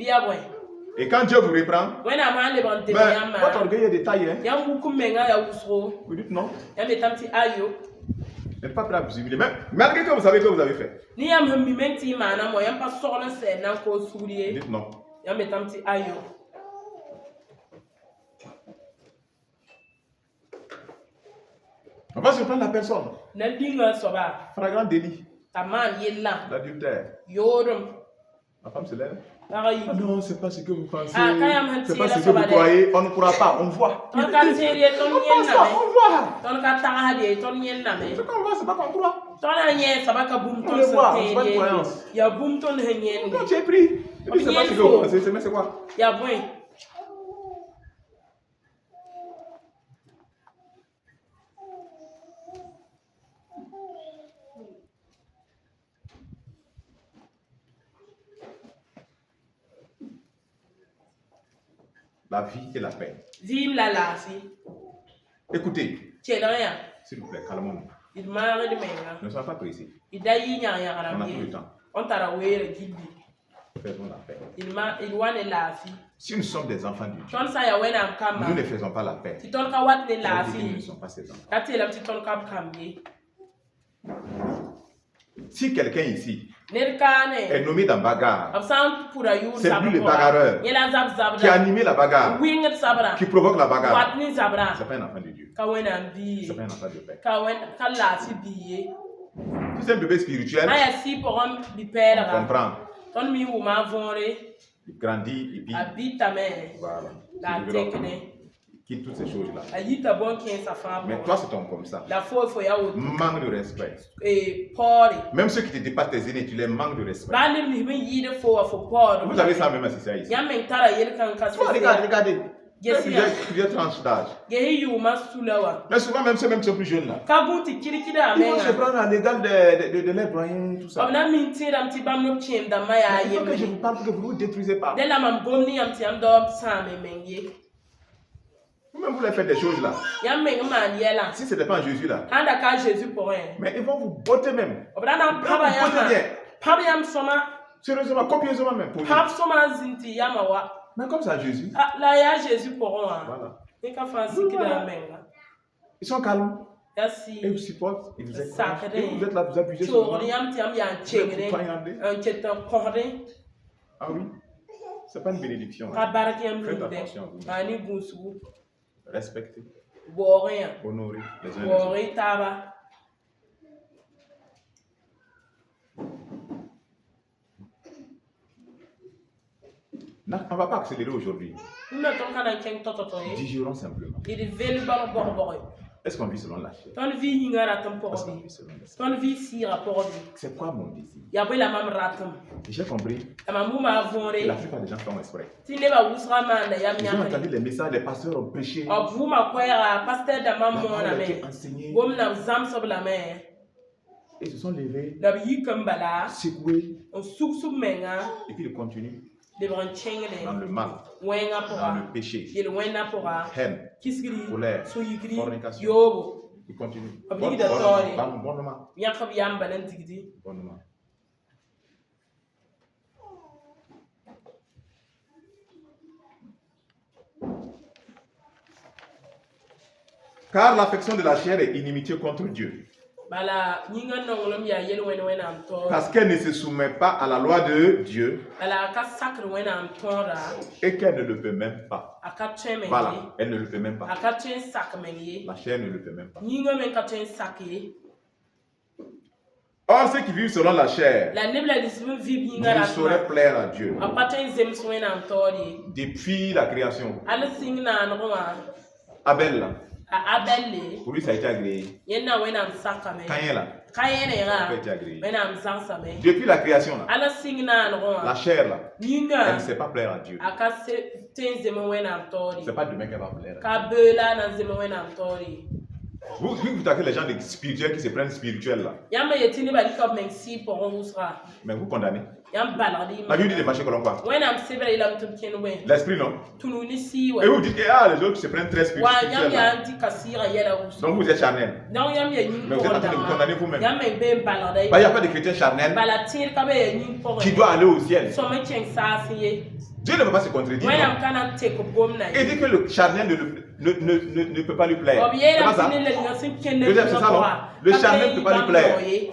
Et quand Dieu vous reprend, votre orgueil est de taille. Hein? Vous dites non. Vous n'êtes pas prêt à vous humilier. Même malgré que vous savez que vous avez fait. Dites non. On va surprendre la personne. Flagrant délit. L'adultère. La femme se lève. Ah non, c'est pas ce que vous pensez. C'est pas ce que vous croyez. On ne croit pas, on voit. On voit. C'est qu'on voit, c'est pas qu'on croit. On le voit, c'est pas une croyance. Quand tu es pris, c'est pas ce que vous pensez, mais c'est quoi? La vie et la paix. Écoutez, s'il vous plaît, calmons-nous. Ne sois pas pressé. On a tout le temps. Faisons la paix. Si nous sommes des enfants de Dieu, nous ne faisons pas la paix. Nous ne sommes pas ses enfants. Si quelqu'un ici est nommé dans bagarre, c'est lui le bagarreur qui a animé la bagarre, qui provoque la bagarre. C'est pas un enfant de Dieu. C'est pas un enfant de paix. Si c'est un bébé spirituel, on comprend. Il grandit et puis voilà. Quitte toutes ces choses-là. Mais toi, c'est ton comme ça. Manque de respect. Même ceux qui te dépassent tes aînés, tu les manques de respect. Vous avez ça même assisté ici. Regardez. Plusieurs tranches d'âge. Mais souvent, même ceux qui sont plus jeunes là, ils vont se prendre à l'égal de leurs doyens, tout ça. Il faut que je vous parle pour que vous ne vous détruisez pas. Vous-même, vous les faites des choses là. Si ce n'était pas en Jésus là. Mais ils vont vous botter même. Vous botter bien. Sérieusement, copieusement même. Mais comme ça, Jésus. Voilà. Ils sont calmes. Ils vous supportent. Ils vous encouragent. Et vous êtes là, vous abusez sur eux. Ah oui. Ce n'est pas une bénédiction. Faites attention à vous. Respectez. Honorer les uns les autres. Non, on ne va pas accélérer aujourd'hui. Digérons simplement. Est-ce qu'on vit selon la chair? Est-ce qu'on vit selon l'esprit? C'est quoi mon désir? J'ai compris. La plupart des gens font exprès. Ils ont entendu les messages, les pasteurs ont prêché. Enseigné. Ils se sont levés, secoués, et puis ils continuent dans le mal, dans le péché, haine, colère, fornication. Ils continuent. Bonnement. Bonnement. Car l'affection de la chair est inimitié contre Dieu. Parce qu'elle ne se soumet pas à la loi de Dieu et qu'elle ne le peut même pas. Voilà, elle ne le peut même pas. La chair ne le peut même pas. Or, ceux qui vivent selon la chair ne sauraient plaire à Dieu depuis la création. Abel, là, pour lui, ça a été agréé. Caïn, là, ça a été agréé. Depuis la création, là, la chair, là, elle ne sait pas plaire à Dieu. C'est pas demain qu'elle va plaire. Vous attaquez les gens spirituels qui se prennent spirituels là. Mais vous condamnez. La Bible dit de marcher comme quoi? L'esprit non. Et vous dites que les autres se prennent très spirituels. Donc vous êtes charnel. Mais vous êtes en train de vous condamner vous-même. Il n'y a pas de chrétien charnel qui doit aller au ciel. Dieu ne peut pas se contredire. Et dit que le charnel ne peut pas lui plaire. C'est pas ça? C'est ça, non? Le charnel ne peut pas lui plaire. Et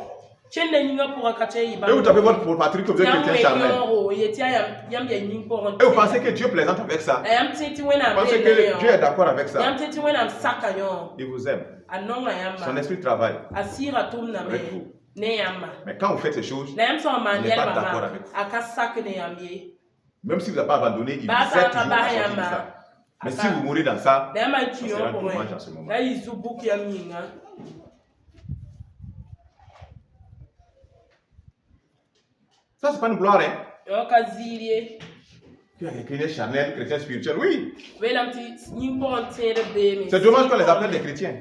vous tapez votre patrie que vous êtes chrétien charnel. Et vous pensez que Dieu plaisante avec ça. Vous pensez que Dieu est d'accord avec ça. Il vous aime. Son esprit travaille avec vous. Mais quand vous faites ces choses, il n'est pas d'accord avec vous. Même si vous n'avez pas abandonné, il vous aide toujours à sortir de ça. Mais si vous mourrez dans ça, ça sera dommage en ce moment. Ça, c'est pas une gloire, hein? Tu as des chrétiens charnels, chrétiens spirituels, oui. C'est dommage qu'on les appelle des chrétiens.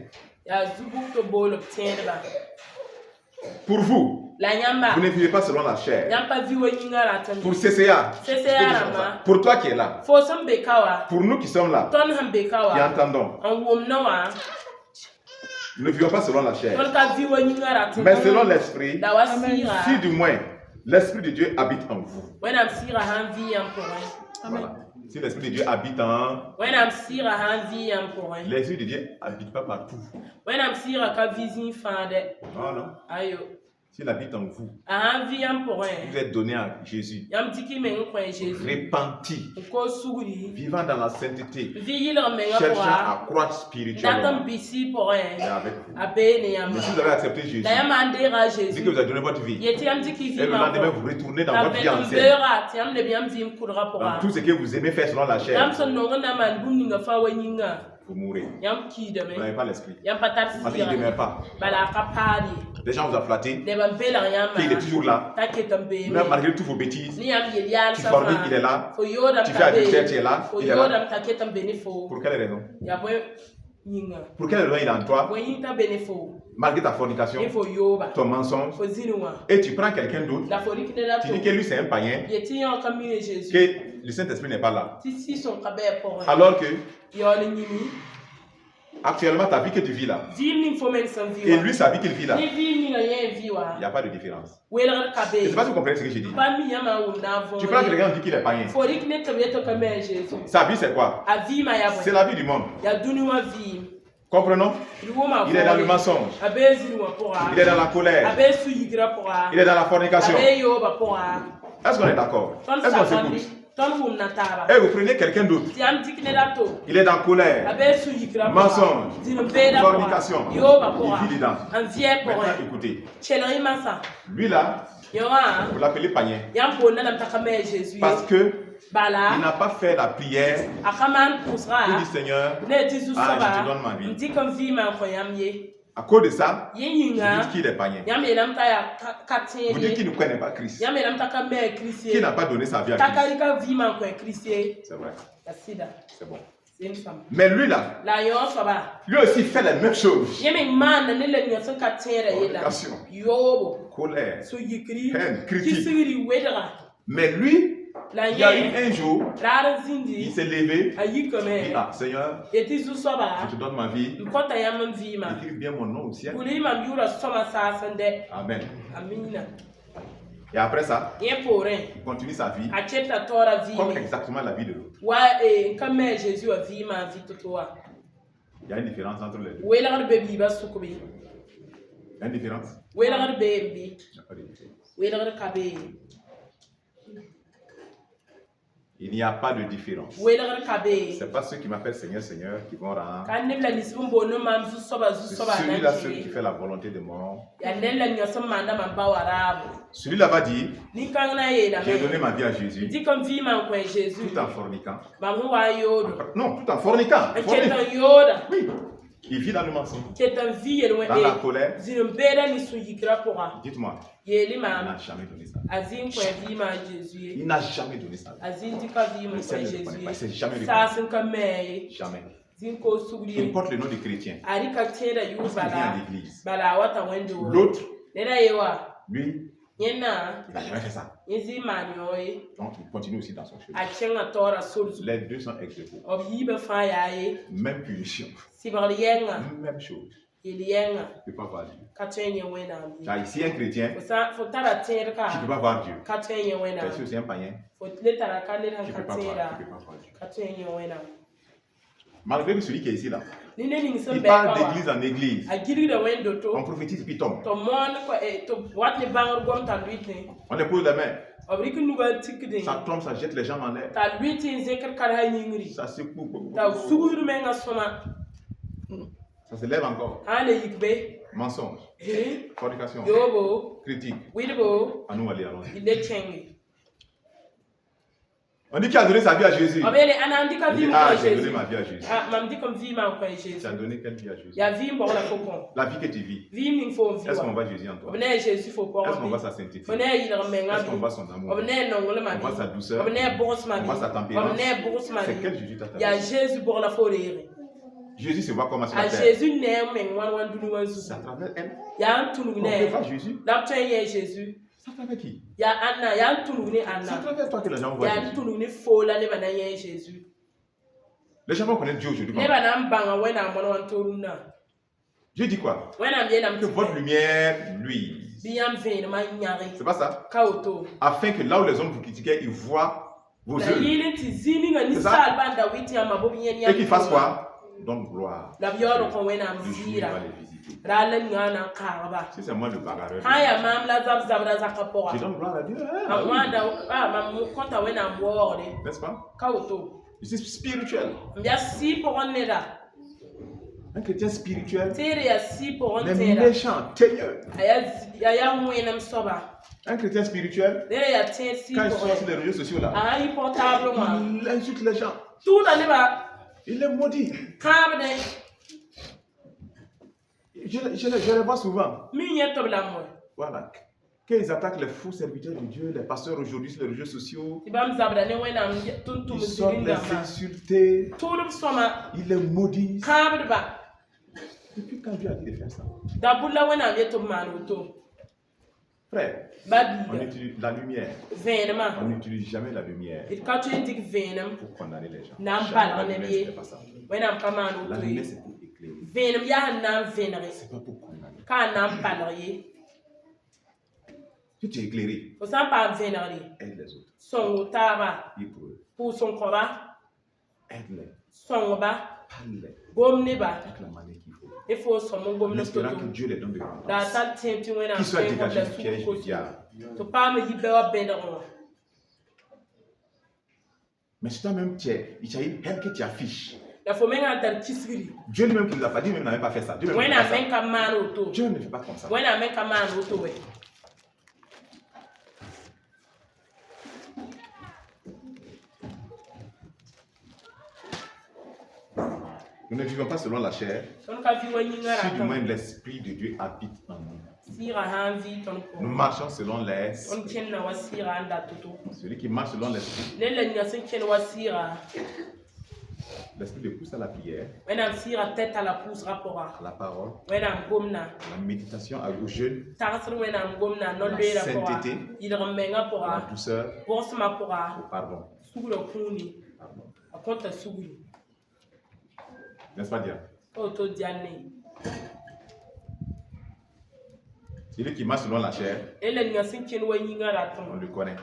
Pour vous, vous ne vivez pas selon la chair. Pour CCA, pour toi qui es là, pour nous qui sommes là, qui entendons, nous ne vivons pas selon la chair, mais selon l'esprit, si du moins l'esprit de Dieu habite en vous. Voilà. Si l'esprit de Dieu habite en vous, l'esprit de Dieu n'habite pas partout. Non, non. S'il habite en vous, vous êtes donné à Jésus, repenti, vivant dans la sainteté, cherchant à croître spirituellement. Il est avec vous. Mais si vous avez accepté Jésus, dit que vous avez donné votre vie, et le lendemain vous retournez dans votre vie ancienne, dans tout ce que vous aimez faire selon la chair, vous mourrez. Vous n'avez pas l'esprit. Parce qu'il ne demeure pas. Les gens vous ont flatté, qu'il est toujours là. Même malgré toutes vos bêtises, tu forniques, il est là. Tu fais adultère, tu es là. Il est là. Pour quelle raison? Pour quelle raison il est en toi? Malgré ta fornication, ton mensonge, et tu prends quelqu'un d'autre, tu dis que lui c'est un païen, que le Saint-Esprit n'est pas là. Alors que actuellement ta vie que tu vis là, et lui sa vie qu'il vit là, il n'y a pas de différence. Je ne sais pas si vous comprenez ce que je dis. Tu prends quelqu'un et dis qu'il est païen. Sa vie c'est quoi? C'est la vie du monde. Comprenons? Il est dans le mensonge. Il est dans la colère. Il est dans la fornication. Est-ce qu'on est d'accord? Est-ce qu'on s'écoute? Et vous prenez quelqu'un d'autre. Il est dans colère, mensonge, fornication. Il vit dedans. Maintenant, écoutez. Lui là, vous l'appelez païen. Parce que il n'a pas fait la prière. Il dit Seigneur, je te donne ma vie. À cause de ça, vous dites qu'il est païen. Vous dites qu'il ne connaît pas Christ. Qu'il n'a pas donné sa vie à Christ. C'est vrai. C'est bon. Mais lui là, lui aussi fait la même chose. Fornication, colère, haine, critique. Mais lui, il y a eu un jour, il s'est levé, il dit ah Seigneur, je te donne ma vie, écris bien mon nom au ciel. Amen. Et après ça, il continue sa vie comme exactement la vie de l'autre. Il y a une différence entre les deux. Il y a une différence. Il n'y a pas de différence. Il n'y a pas de différence. Ce n'est pas ceux qui m'appellent Seigneur, Seigneur qui vont rendre. C'est celui-là qui fait la volonté de mort. Celui-là va dire, j'ai donné ma vie à Jésus, tout en forniquant. Non, tout en forniquant. Oui. Il vit dans le mensonge, dans la colère. Dites-moi, il n'a jamais donné ça. Il n'a jamais donné ça. Il ne s'est jamais donné. Jamais. Il porte le nom de chrétien. Il vient à l'église. L'autre, lui, il n'a jamais fait ça. Donc il continue aussi dans son chemin. Les deux sont ex-aequo. Même punition. Même chose. Il ne peut pas voir Dieu. Car ici un chrétien qui ne peut pas voir Dieu. C'est aussi un païen qui ne peut pas voir Dieu. Malgré que celui qui est ici là, il parle d'église en église. On prophétise puis tombe. On les pose la main. Ça tombe, ça jette les gens en l'air. Ça secoue. Ça se lève encore. Mensonge. Fornication. Critique. À nous aller alors. On dit qu'il a donné sa vie à Jésus. Il dit, ah, j'ai donné ma vie à Jésus. Tu as donné quelle vie à Jésus? La vie que tu vis. Est-ce qu'on voit Jésus en toi? Est-ce qu'on voit sa sainteté? Est-ce qu'on voit son amour? On voit sa douceur? On voit sa tempérance? C'est quel Jésus t'attend? Jésus se voit comme sur la terre. C'est à travers elle. On peut voir Jésus. C'est à travers qui? C'est à travers toi que les gens voient Jésus. Les gens vont connaître Dieu aujourd'hui. Dieu dit quoi? Que votre lumière luise. C'est pas ça? Afin que là où les hommes vous critiquaient, ils voient vos œuvres. C'est ça? Et qu'ils fassent quoi? Donne gloire. Du jour, il va les visiter. Si c'est moi le bagarreur, je donne gloire à Dieu. N'est-ce pas? C'est spirituel. Un chrétien spirituel n'est méchant, teigneux. Un chrétien spirituel, quand il sort sur les réseaux sociaux là, il insulte les gens. Il est maudit. Je les vois souvent. Voilà. Quand ils attaquent les faux serviteurs de Dieu, les pasteurs aujourd'hui sur les réseaux sociaux, ils sortent les insulter. Ils les maudissent. Depuis quand Dieu a dit de faire ça? Frère, on utilise la lumière. On n'utilise jamais la lumière pour condamner les gens. La lumière, c'est pas ça. La lumière, c'est pour éclairer. C'est pas pour condamner. Si tu es éclairé, aide les autres. Prie pour eux. Aide-les. Parle-les. Avec la manière qu'il faut. En espérant que Dieu les donne de grâce. Qu'ils soient dégagés du piège du diable. Mais si toi-même, tu affiches. Dieu lui-même qui ne l'a pas dit, même n'avait pas fait ça. Dieu ne fait pas comme ça. Nous ne vivons pas selon la chair, si du moins l'Esprit de Dieu habite en nous. Nous marchons selon l'Esprit. Celui qui marche selon l'Esprit, l'Esprit le pousse à la prière, à la parole, la méditation, au jeûne, la sainteté, la douceur, au pardon. N'est-ce pas Diane? Celui qui marche selon la chair, on le connaît.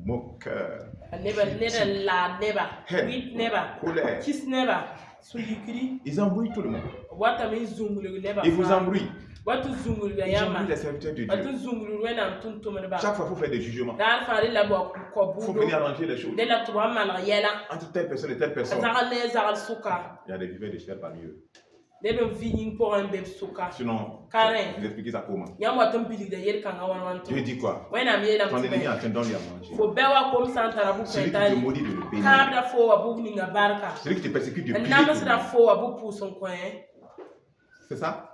Moqueur, colère. Ils embrouillent tout le monde. Ils vous embrouillent. Ils embrouillent les serviteurs de Dieu. Chaque fois, il faut faire des jugements. Il faut venir arranger les choses. Entre telle personne et telle personne, il y a des vivants de chair parmi eux. Sinon, vous expliquez ça comment? Dieu dit quoi? Ton ennemi est en train de lui à manger. Celui qui te maudit de le bénir. Celui qui te persécute de prier. C'est ça?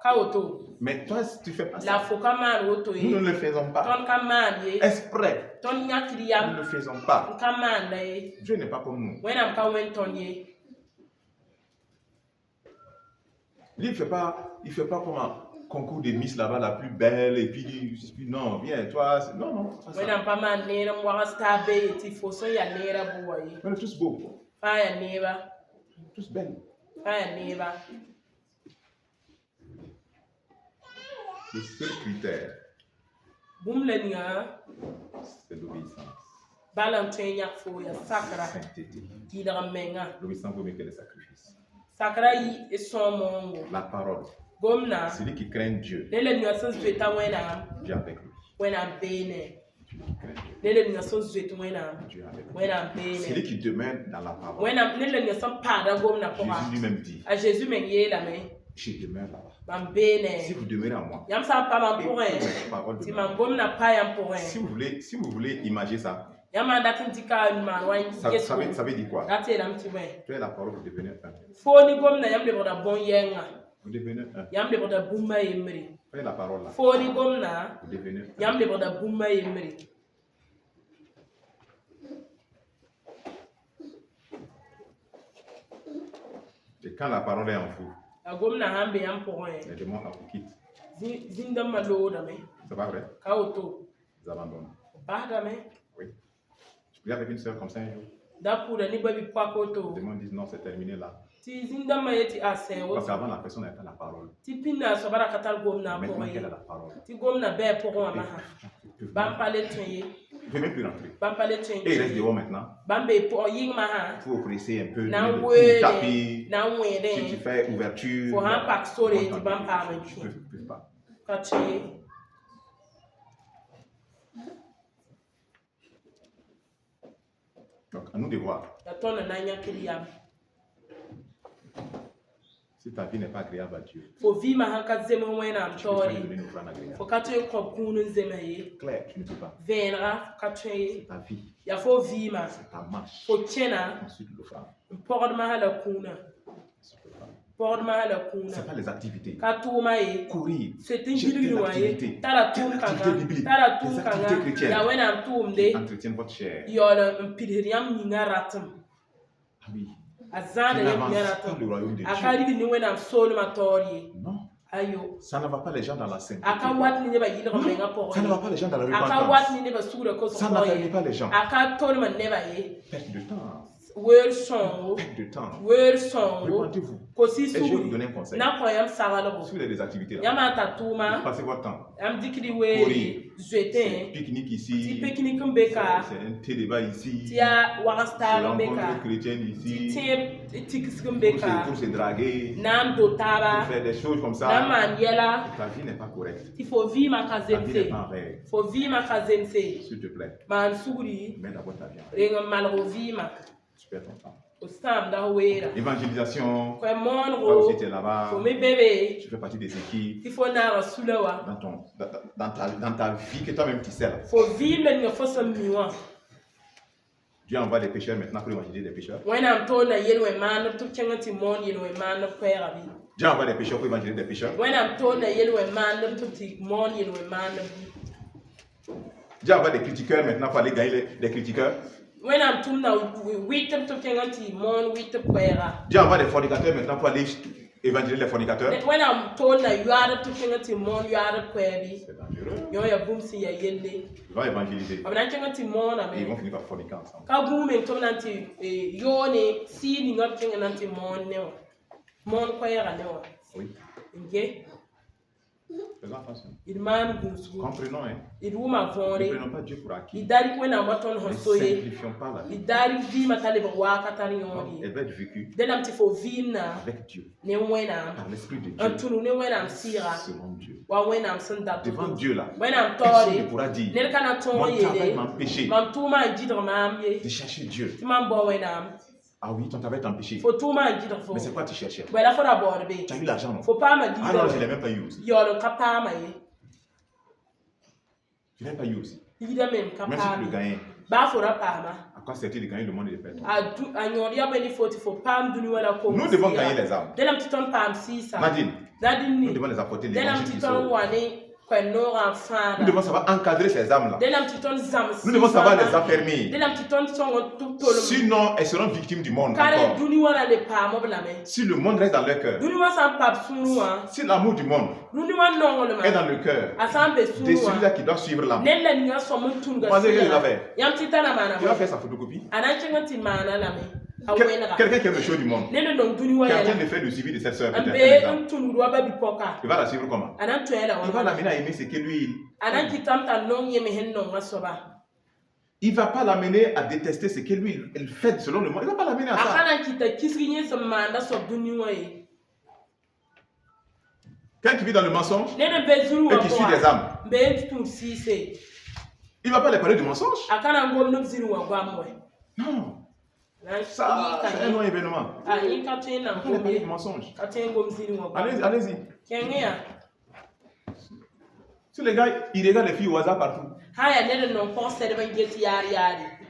Mais toi, si tu fais pas ça, nous ne le faisons pas. Exprès. Nous ne le faisons pas. Dieu n'est pas comme nous. Lui, il ne fait pas comme un concours de Miss là-bas, la plus belle, et puis non, viens, toi, non, pas ça. On est tous beaux. Tous belles. Le seul critère, c'est l'obéissance. Sainteté. L'obéissance vaut mieux que les sacrifices. La parole. Celui qui craint Dieu, Dieu avec lui. Celui qui demeure dans la parole. Jésus lui-même dit, je demeure là-bas. Si vous demeurez en moi, si vous voulez imaginer ça, ça veut dire quoi? Tu es la parole, vous devenez un. Vous devenez un. Tu es la parole là. Vous devenez un. Et quand la parole est en vous, les démons vous quittent. C'est pas vrai? Vous abandonnez. Oui. Je priais avec une soeur comme ça un jour. Les démons disent non, c'est terminé là. Parce qu'avant la personne n'avait pas la parole. Maintenant qu'elle a la parole, il ne peut même plus rentrer. Et il reste dehors maintenant. Il faut presser un peu, taper. Si tu fais ouverture, tu ne peux pas. Donc, à nous de voir. Si ta vie n'est pas agréable à Dieu, tu peux pas lui donner une offrande agréable. Claire, tu ne peux pas. C'est ta vie. C'est ta marche. Ensuite, l'offrande. C'est pas les activités. Courir, jeter l'activité. Des activités bibliques, des activités chrétiennes qui entretiennent votre chair. Ah oui. Tu n'avances pas le royaume de Dieu. Non. Ça ne va pas les gens dans la sainteté. Ça ne va pas les gens dans la repentance. Ça n'affirme pas les gens. Perte de temps. Perte de temps. Répandez-vous. Et je vais vous donner un conseil. Si vous avez des activités là, vous passez votre temps. Courir. C'est un pique-nique ici. C'est un thé débat ici. C'est une rencontre chrétienne ici. Pour se draguer. Pour faire des choses comme ça. Ta vie n'est pas correcte. Ta vie n'est pas en règle. S'il te plaît. Mets d'abord ta vie. Tu perds ton temps. L'évangélisation, toi aussi tu es là-bas, tu fais partie des équipes, dans ta vie que toi-même tu sais là. Dieu envoie des pécheurs maintenant pour évangéliser des pécheurs. Dieu envoie des pécheurs pour évangéliser des pécheurs. Dieu envoie des critiqueurs maintenant pour aller gagner les critiqueurs. Dieu envoie des fornicateurs maintenant pour aller évangéliser les fornicateurs. C'est dangereux. Ils vont évangéliser. Et ils vont finir par forniquer ensemble. Oui. Faisons attention. Comprenons, hein. Ne prenons pas Dieu pour acquis. Ne simplifions pas la vie. Elle va être vécue avec Dieu. Par l'Esprit de Dieu. Selon Dieu. Devant Dieu là, personne ne pourra dire mon travail m'empêche de chercher Dieu. Ah oui, ton travail t'empêche. Mais c'est quoi tu cherchais? Tu as eu l'argent, non? Ah non, je ne l'ai même pas eu aussi. Je ne l'ai pas eu aussi. Même si tu le gagnais. À quoi sert-il de gagner le monde et de perdre? Nous devons gagner les âmes. Nadine, nous devons les apporter l'évangile qui sauve. Nous devons savoir encadrer ces âmes-là. Nous devons savoir les affermir. Sinon, elles seront victimes du monde. Si le monde reste dans leur cœur, si l'amour du monde est dans le cœur de celui-là qui doit suivre l'âme, il va faire sa photocopie. Quelqu'un qui aime le show du monde, qui est en train de faire le suivi de cette soeur, il va la suivre comment? Il va l'amener à aimer ce que lui il ne va pas l'amener à détester ce que lui il fait selon le monde. Il ne va pas l'amener à ça. Quelqu'un qui vit dans le mensonge et qui suit des âmes, il ne va pas les parler du mensonge. Non. Ça, c'est un non événement. Il va parler du mensonge. Allez-y. Si les gars, ils regardent les filles au hasard partout.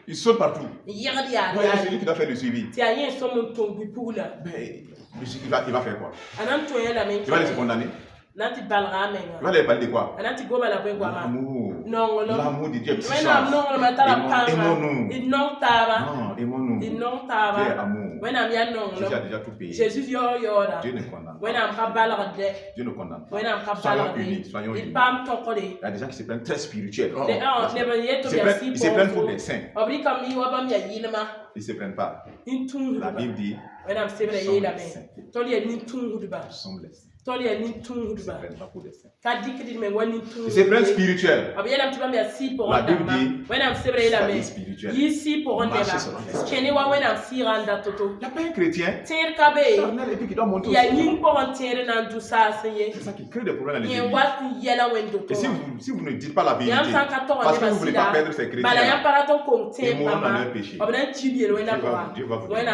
Ils sautent partout. C'est lui qui doit faire le suivi. Mais il va faire quoi? Il va les condamner. Il va les parler de quoi? L'amour. L'amour de Dieu. Aimons-nous. Aimons-nous. Dieu est amour. Jésus a déjà tout payé. Dieu ne condamne pas. Dieu ne condamne pas. Soyons unis. Il y a des gens qui se prennent très spirituels. Ils se prennent pour des saints. Ils ne se prennent pas. La Bible dit nous sommes les saints. Ils se prennent pas pour des saints. Ils se prennent spirituels. La Bible dit soyez spirituels. Marchez selon l'esprit. Il n'y a pas un chrétien charnel et puis qui doit monter au ciel. C'est ça qui crée des problèmes dans l'église. Et si vous ne dites pas la vérité, parce que vous ne voulez pas perdre ces chrétiens, ils mourront dans leur péché. Dieu va vous demander.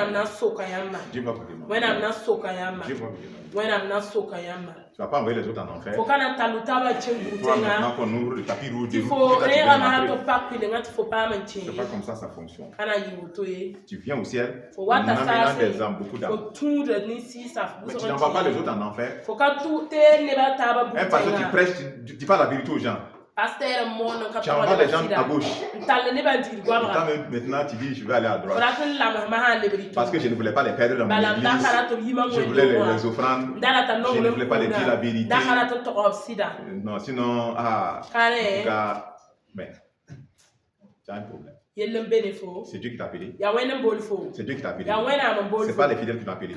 Dieu va vous demander. Tu ne vas pas envoyer les autres en enfer. Toi, maintenant qu'on ouvre le tapis rouge, c'est pas comme ça fonctionne. Tu viens au ciel en amenant des âmes, beaucoup d'âmes. Mais tu n'envoies pas les autres en enfer. Un pasteur qui prêche, tu dis pas la vérité aux gens. Tu envoies les gens à gauche. Maintenant, tu dis je vais aller à droite. Parce que je ne voulais pas les perdre dans mon église. Je voulais les offrandes. Je ne voulais pas les dire la vérité. Non, sinon, mais tu as un problème. C'est Dieu qui t'a appelé. C'est Dieu qui t'a appelé. C'est pas les fidèles qui t'ont appelé.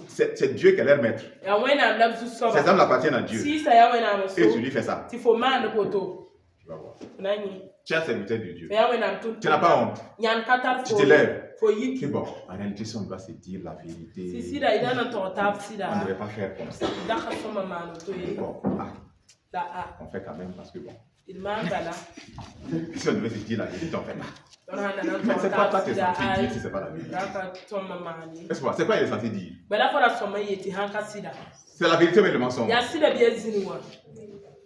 C'est Dieu qui est leur maître. Ces hommes appartiennent à Dieu. Et tu lui fais ça. Tu vas voir. Tu es un serviteur de Dieu. Tu n'as pas honte. Tu te lèves. C'est bon. En réalité, si on doit se dire la vérité, on ne devrait pas faire comme ça. Bon, on fait quand même parce que bon. Si on devait se dire la vérité, on fait pas. Mais c'est pas toi qui es censé dire si c'est pas la vérité. C'est quoi il est censé dire? C'est la vérité mais le mensonge.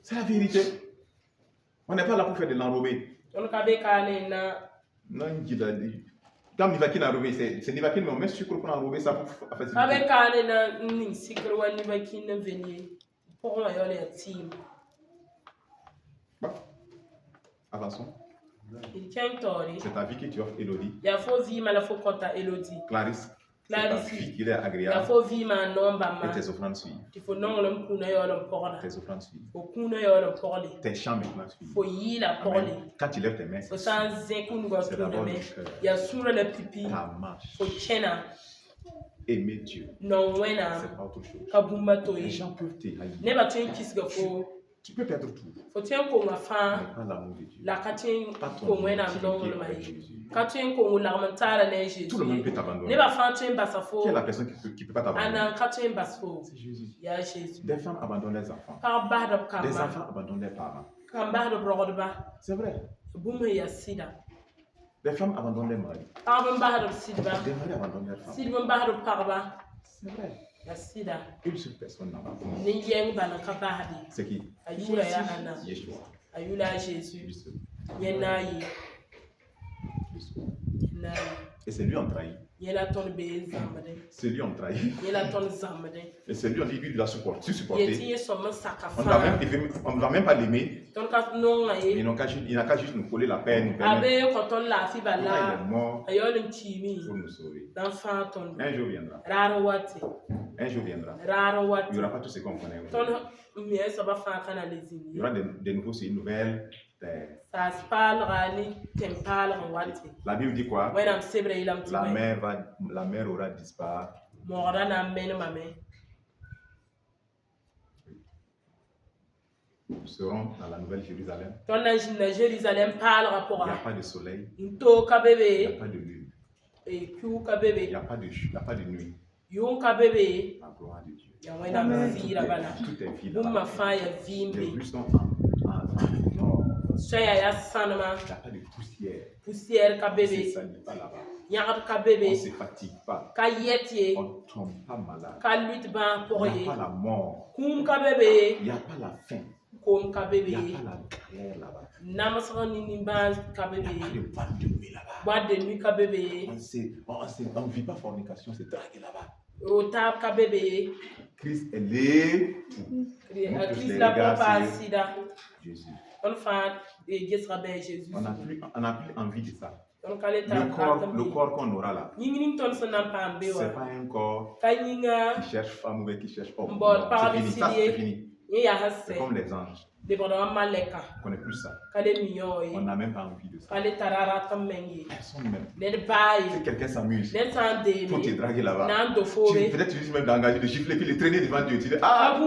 C'est la vérité. On n'est pas là pour faire de l'enrobé. Non, il a dit. Quand Nivakin a enrobé, c'est Nivakin, mais on met sucre pour enrober ça pour faciliter. Bon. Avançons. C'est ta vie que tu offres, Elodie. Clarisse. C'est ta fille qui est agréable. Et tes offrandes suivent. Tes offrandes suivent. Tes chants maintenant suivent. Amen. Quand tu lèves tes mains, c'est d'abord le cœur. Ta marche. Aimer Dieu. C'est pas autre chose. Les gens peuvent te haïr. Tu peux perdre tout. Mais pas l'amour de Dieu. Pas ton amour avec Jésus. Tout le monde peut t'abandonner. Qui est la personne qui ne peut pas t'abandonner? C'est Jésus. Des femmes abandonnent leurs enfants. Des enfants abandonnent leurs parents. C'est vrai. Des femmes abandonnent leurs maris. Des maris abandonnent leurs femmes. C'est vrai. Une seule personne n'a pas besoin. C'est qui? Yeshua. Jésus. Et c'est lui on trahit. C'est lui on trahit. Et c'est lui on dit lui doit supporter. On ne va même pas l'aimer. Il n'a qu'à juste nous coller la peine. Il est mort pour nous sauver. Un jour viendra. Un jour viendra. Il n'y aura pas tout ce qu'on connaît. Il y aura des nouveaux, c'est une nouvelle. La Bible dit quoi? La mer aura disparu. Nous serons dans la nouvelle Jérusalem. Il n'y a pas de soleil. Il n'y a pas de lune. Il n'y a pas de nuit. La gloire de Dieu. Tout est vide. Les rues sont en or. Il n'y a pas de poussière. C'est ça n'est pas là-bas. On ne se fatigue pas. On ne tombe pas malade. Il n'y a pas la mort. Il n'y a pas la faim. Il n'y a pas la galère là-bas. Il n'y a pas de boîte de nuit là-bas. On ne vit pas fornication, c'est dragué là-bas. Christ est l'époux. Christ n'a Jésus. On n'a plus envie de ça. Le corps qu'on aura là, c'est pas un corps qui cherche femme ou qui cherche homme. C'est fini, ça c'est fini. C'est comme les anges. On connaît plus ça. On n'a même pas envie de ça. Personne même. Si quelqu'un s'amuse pour te draguer là-bas, peut-être tu dis même d'engager, de gifler, puis le traîner devant Dieu. Tu dis, ah, il y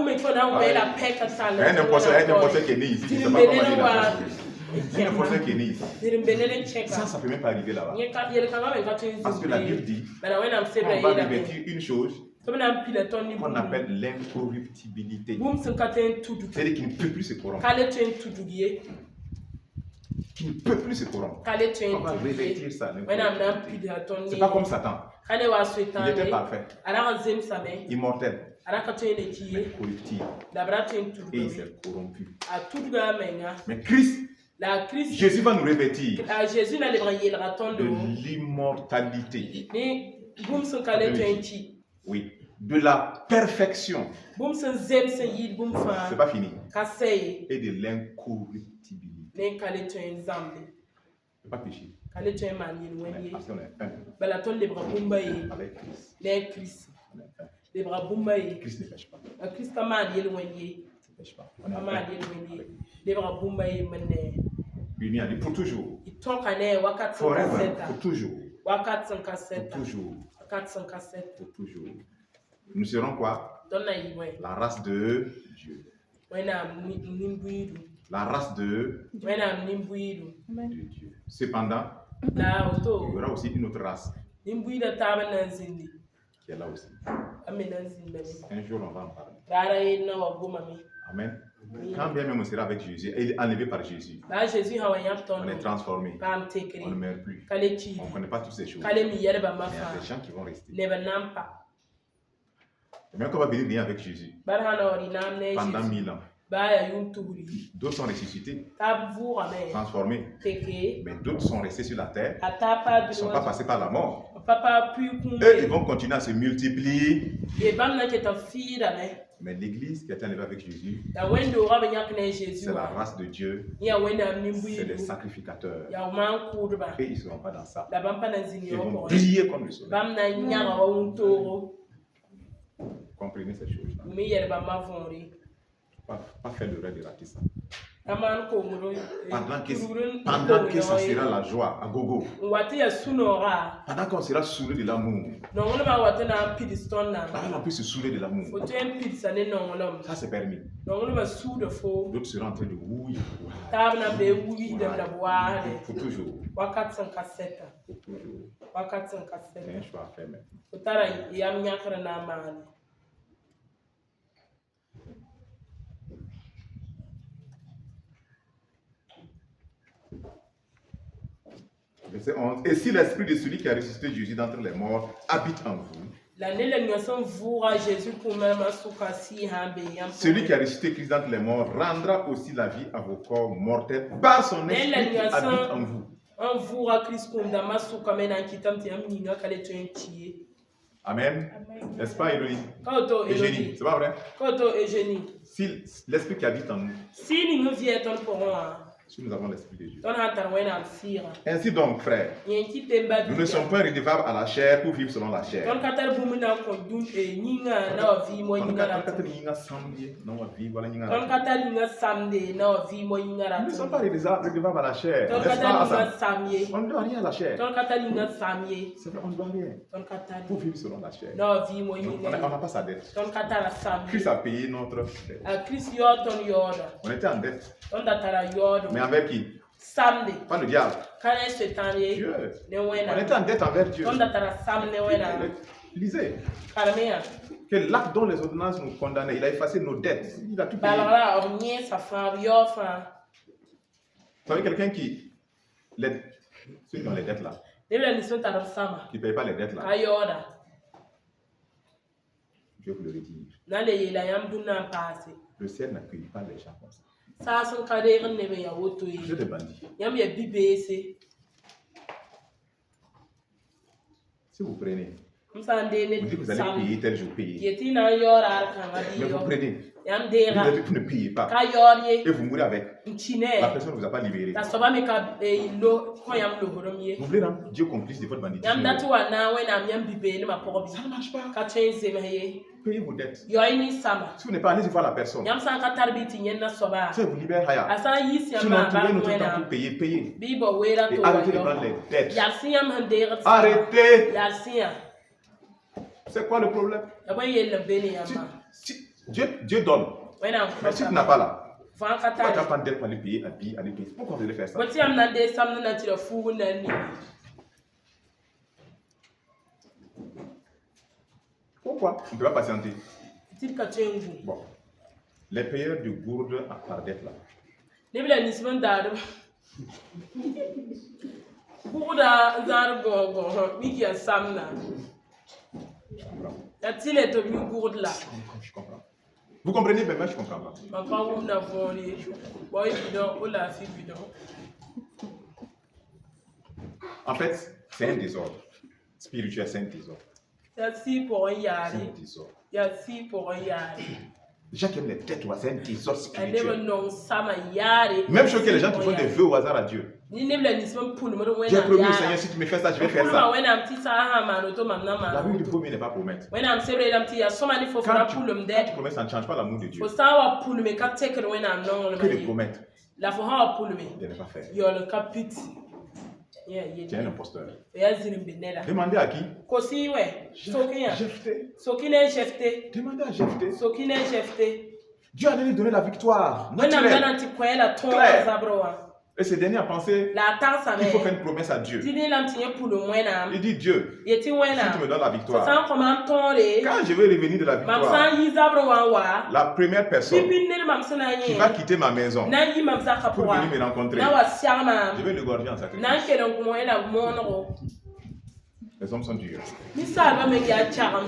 a un imposteur qui est né ici. Il y a un imposteur qui est né ici. Ça peut même pas arriver là-bas. Parce que la Bible dit, on va revêtir une chose qu'on appelle l'incorruptibilité. C'est-à-dire qu'il ne peut plus se corrompre. Qui ne peut plus se corrompre. On va revêtir ça. C'est pas comme Satan. Il était parfait. Immortel. Mais corruptible. Et il s'est corrompu. Mais Christ, Jésus va nous revêtir de l'immortalité. Oui, de la perfection. C'est pas fini. Et de l'incorruptibilité. Ne peut pas pécher. Parce qu'on est un. Avec Christ. Christ ne pêche pas. Ne pêche pas. On est un. Uni a dit pour toujours. Forever, pour toujours. Pour toujours. Pour toujours. Nous serons quoi? La race de Dieu. La race de Dieu. Cependant, il y aura aussi une autre race qui est là aussi. Un jour, on va en parler. Amen. Quand bien même on sera avec Jésus, il est enlevé par Jésus. On est transformé. On ne meurt plus. On ne connaît pas toutes ces choses. Mais il y a des gens qui vont rester. Même quand on va venir avec Jésus pendant 1000 ans. D'autres sont ressuscités, transformés, mais d'autres sont restés sur la terre, ils ne sont pas passés par la mort. Eux, ils vont continuer à se multiplier. Mais l'église qui a été enlevée avec Jésus, c'est la race de Dieu, c'est les sacrificateurs. Et ils ne seront pas dans ça. Ils vont briller comme le soleil. Comprenez ces choses-là. Pas faire le rêve de rater ça. Pendant que ça sera la joie à gogo. Pendant qu'on sera saoulé de l'amour. On peut se saouler de l'amour. Ça c'est permis. D'autres seront en train de ouiller. Pour toujours. Pour toujours. C'est un choix à faire maintenant. Verset 11. Et si l'esprit de celui qui a ressuscité Jésus d'entre les morts habite en vous, celui qui a ressuscité Christ d'entre les morts rendra aussi la vie à vos corps mortels par son esprit qui habite en vous. Amen. N'est-ce pas, Eugénie? Eugénie, c'est pas vrai? Si l'esprit qui habite en nous, si nous avons l'esprit de Dieu. Ainsi donc, frères, nous ne sommes pas redevables à la chair pour vivre selon la chair. Nous ne sommes pas redevables à la chair. On ne doit rien à la chair. C'est vrai, on ne doit rien pour vivre selon la chair. On n'a pas sa dette. Christ a payé notre dette. On était en dette. Mais avec qui? Pas le diable. Dieu. On était en dette envers Dieu. Lisez. Que l'acte dont les ordonnances nous condamnaient, il a effacé nos dettes. Il a tout payé. Vous savez, quelqu'un qui... Ceux qui ont les dettes là, qui ne payent pas les dettes là, Dieu vous le retire. Le ciel n'accueille pas les gens comme ça. Vous êtes des bandits. Si vous prenez, vous dites que vous allez payer tel jour, payer. Mais vous prenez. Vous ne payez pas. Et vous mourrez avec. La personne ne vous a pas libéré. Vous voulez rendre Dieu complice de votre bandit. Ça ne marche pas. Payez vos dettes. Si vous n'êtes pas, allez voir la personne. Si vous libérez, sinon, trouvez notre temps pour payer. Payez. Et arrêtez de prendre les dettes. Arrêtez. C'est quoi le problème? Dieu donne. Mais si tu n'as pas là, pourquoi tu n'as pas de dette pour aller payer, aller payer? Pourquoi vous allez faire ça? Pourquoi? On ne peut pas patienter. Bon. Les payeurs de gourde par dette là. Je comprends. Vous comprenez, mais moi je ne comprends pas. En fait, c'est un désordre. Spirituel, c'est un désordre. Les gens qui aiment les têtes, c'est un désordre spirituel. Même chose que les gens qui font des vœux au hasard à Dieu. J'ai promis au Seigneur, si tu me fais ça, je vais faire ça. La Bible du premier n'est pas promettre. Quand tu promets, ça ne change pas l'amour de Dieu. Que de promettre. La fois ha pour lui. De ne pas faire. Yo le capit. Tu es un imposteur. Demandez à qui? Kosi ouais. Jephthé. Sokine Jephthé. Demandez à Jephthé. Sokine Jephthé. Dieu a donné la victoire. Et ce dernier a pensé qu'il faut faire une promesse à Dieu. Il dit Dieu, si tu me donnes la victoire, quand je vais revenir de la victoire, la première personne qui va quitter ma maison pour venir me rencontrer, je vais l'égorger en sacrifice. Les hommes sont durs.